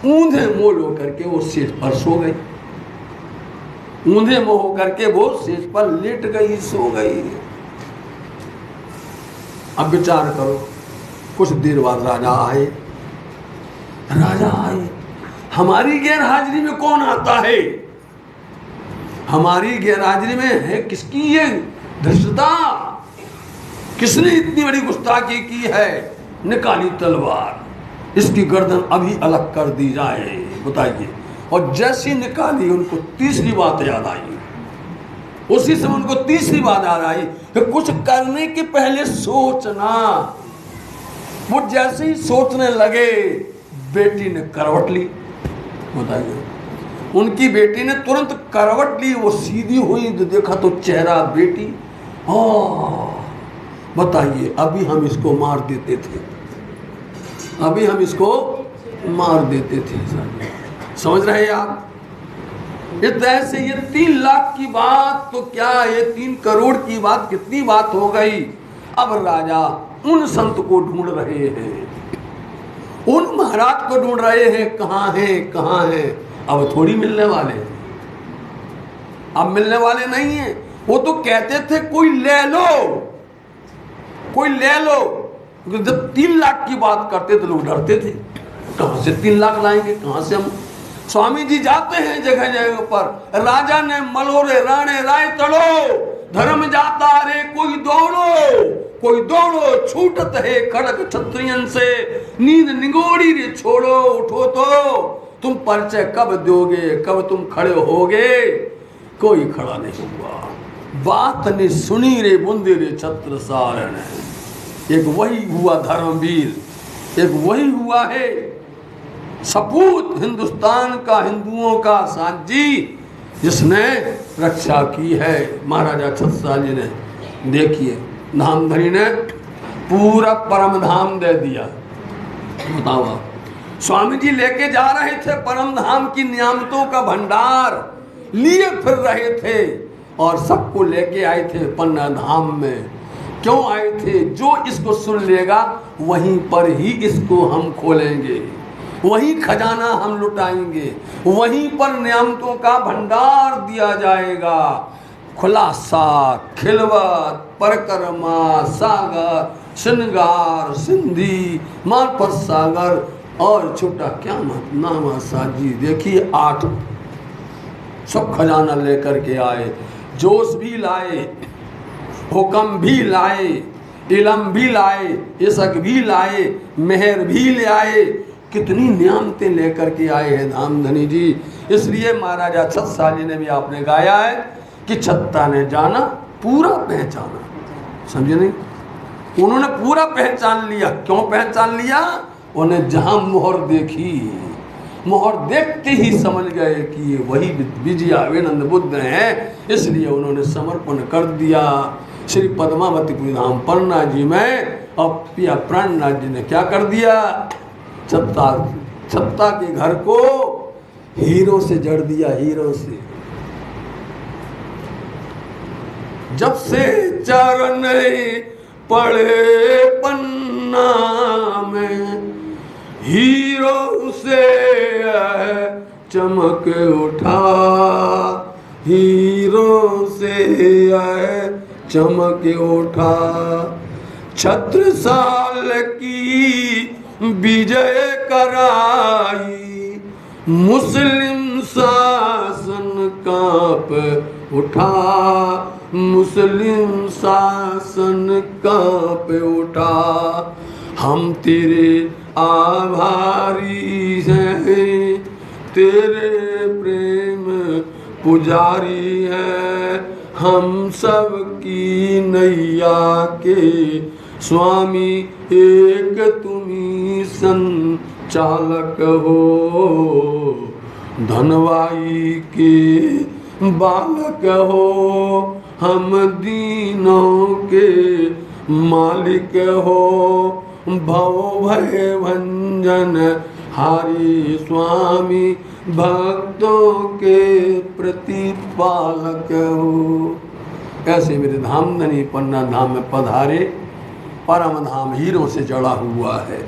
ऊंधे मोल होकर के वो सेज पर सो गई, ऊंधे मोह होकर के वो सेज पर लेट गई, सो गई। अब विचार करो, कुछ देर बाद राजा आए, राजा आए, हमारी गैर हाजिरी में कौन आता है, हमारी गैर हाजिरी में है किसकी ये धृष्टता, किसने इतनी बड़ी गुस्ताखी की है। निकाली तलवार, इसकी गर्दन अभी अलग कर दी जाए, बताइए। और जैसी निकाली उनको तीसरी बात याद आई, उसी समय उनको तीसरी बात याद आई कि कुछ करने के पहले सोचना। वो जैसे ही सोचने लगे, बेटी ने करवट ली, बताइए। उनकी बेटी ने तुरंत करवट ली, वो सीधी हुई तो देखा तो चेहरा बेटी, बताइए। अभी हम इसको मार देते थे, अभी हम इसको मार देते थे, समझ रहे हैं आप। इस तरह से ये 3 लाख की बात तो क्या, ये 3 करोड़ की बात कितनी बात हो गई। अब राजा उन संत को ढूंढ रहे हैं, उन महाराज को ढूंढ रहे हैं, कहाँ हैं कहाँ हैं। अब थोड़ी मिलने वाले हैं, अब मिलने वाले नहीं है। वो तो कहते थे कोई ले लो, कोई ले लो। जब 3 लाख की बात करते तो लोग डरते थे, कहां से 3 लाख लाएंगे, कहां से हम। स्वामी जी जाते हैं जगह जगह पर, राजा ने मलोरे राणे राय तड़ो, धर्म जाता रे कोई दौड़ो, कोई दौड़ो छूटत है खड़क क्षत्रियन से, नींद निगोड़ी रे छोड़ो, उठो तो तुम परिचय कब दोगे, कब तुम खड़े होगे। कोई खड़ा नहीं हुआ, बात ने सुनी रे बुंदे रे छत्रसाल ने। एक वही हुआ धर्मवीर, एक वही हुआ है सपूत हिंदुस्तान का, हिंदुओं का सांची, जिसने रक्षा की है महाराजा छत्रसाल जी ने। देखिए नामधरी ने पूरा परम धाम दे दिया, बताओ। स्वामी जी लेके जा रहे थे परम धाम की नियामतों का भंडार लिए फिर रहे थे, और सबको लेके आए थे पन्ना धाम में। क्यों आए थे? जो इसको सुन लेगा वहीं पर ही इसको हम खोलेंगे, वहीं खजाना हम लुटाएंगे, वहीं पर नियामतों का भंडार दिया जाएगा। खुलासा, खिलवत, परकरमा, सागर, श्रृंगार, सिंधी, मालपत सागर, और छोटा क्या नाम साहब जी देखिए 8 सब खजाना लेकर के आए, जोश भी लाए, हुक्म भी लाए, इलम भी लाए, इशक भी लाए, मेहर भी ले आए, कितनी नियामतें लेकर के आए हैं धामधनी जी। इसलिए महाराजा छत्ता जी ने भी आपने गाया है कि छत्ता ने जाना पूरा पहचाना, समझे नहीं? उन्होंने पूरा पहचान लिया। क्यों पहचान लिया? उन्हें जहां मोहर देखी, मोहर देखते ही समझ गए कि ये वही विजयानंद बुद्ध हैं, इसलिए उन्होंने समर्पण कर दिया। श्री पद्मावतीपुरी धाम पन्ना जी में और पिया प्राणनाथ जी ने क्या कर दिया? छत्ता के घर को हीरो से जड़ दिया, हीरो से। जब से चरण पड़े पन्ना में, हीरो से चमक उठा, हीरो से चमक उठा। छत्रसाल की विजय कराई, मुस्लिम शासन कांप उठा, मुस्लिम शासन कांप उठा। हम तेरे आभारी हैं, तेरे प्रेम पुजारी हैं, हम सब की नैया के स्वामी, एक तुम्ही संचालक हो। धनवाई के बालक हो, हम दीनों के मालिक हो। भव भय भंजन हारी स्वामी, भक्तों के प्रतिपालक हो। ऐसे मेरे धामधनी पन्ना धाम में पधारे, परम धाम हीरो से जड़ा हुआ है।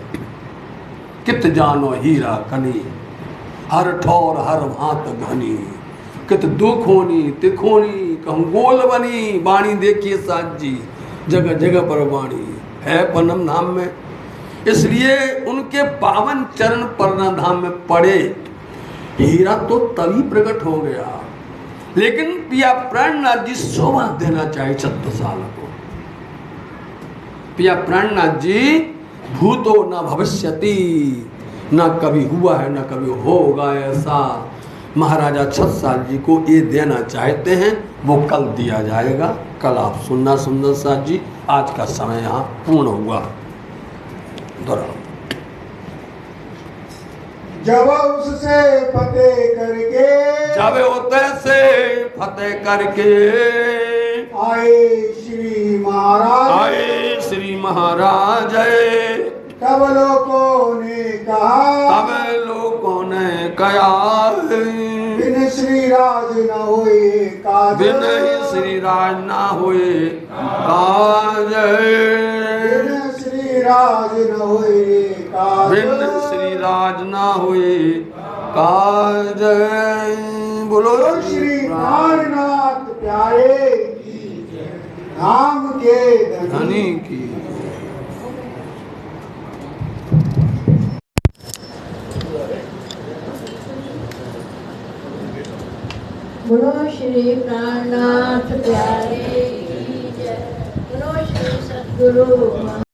कित जानो हीरा कनी, हर ठौर हर भांत घनी। कित दुखोनी तिखोनी, कहूँ गोल बनी। वाणी देखिए साथ जी, जगह जगह पर वाणी है परम धाम में। इसलिए उनके पावन चरण परना धाम में पड़े। हीरा तो तभी प्रकट हो गया, लेकिन पिया प्राणनाथ जी शोभा देना चाहिए छत्रसाल को। पिया प्राणनाथ जी भूतो न भविष्यति, न कभी हुआ है न कभी होगा ऐसा। महाराजा छत्रसाल जी को ये देना चाहते हैं, वो कल दिया जाएगा। कल आप सुनना सुंदर साथ जी। आज का समय यहाँ पूर्ण हुआ। दोहराओ। जब उससे फतेह करके, जब होते से फतेह करके आए श्री महाराज, आए श्री महाराज। तब लोगों ने कहा, तब लोगों ने कहा, बिन श्री राज न होए काज, बिन श्री राज न होए काज, बिन श्री राज न होए काज, बिन श्री राज न होए काज। बोलो श्री प्राणनाथ प्यारे की जय, धाम के धनी की। बोलो श्री प्राणनाथ प्यारे की जय। बोलो श्री सद्गुरु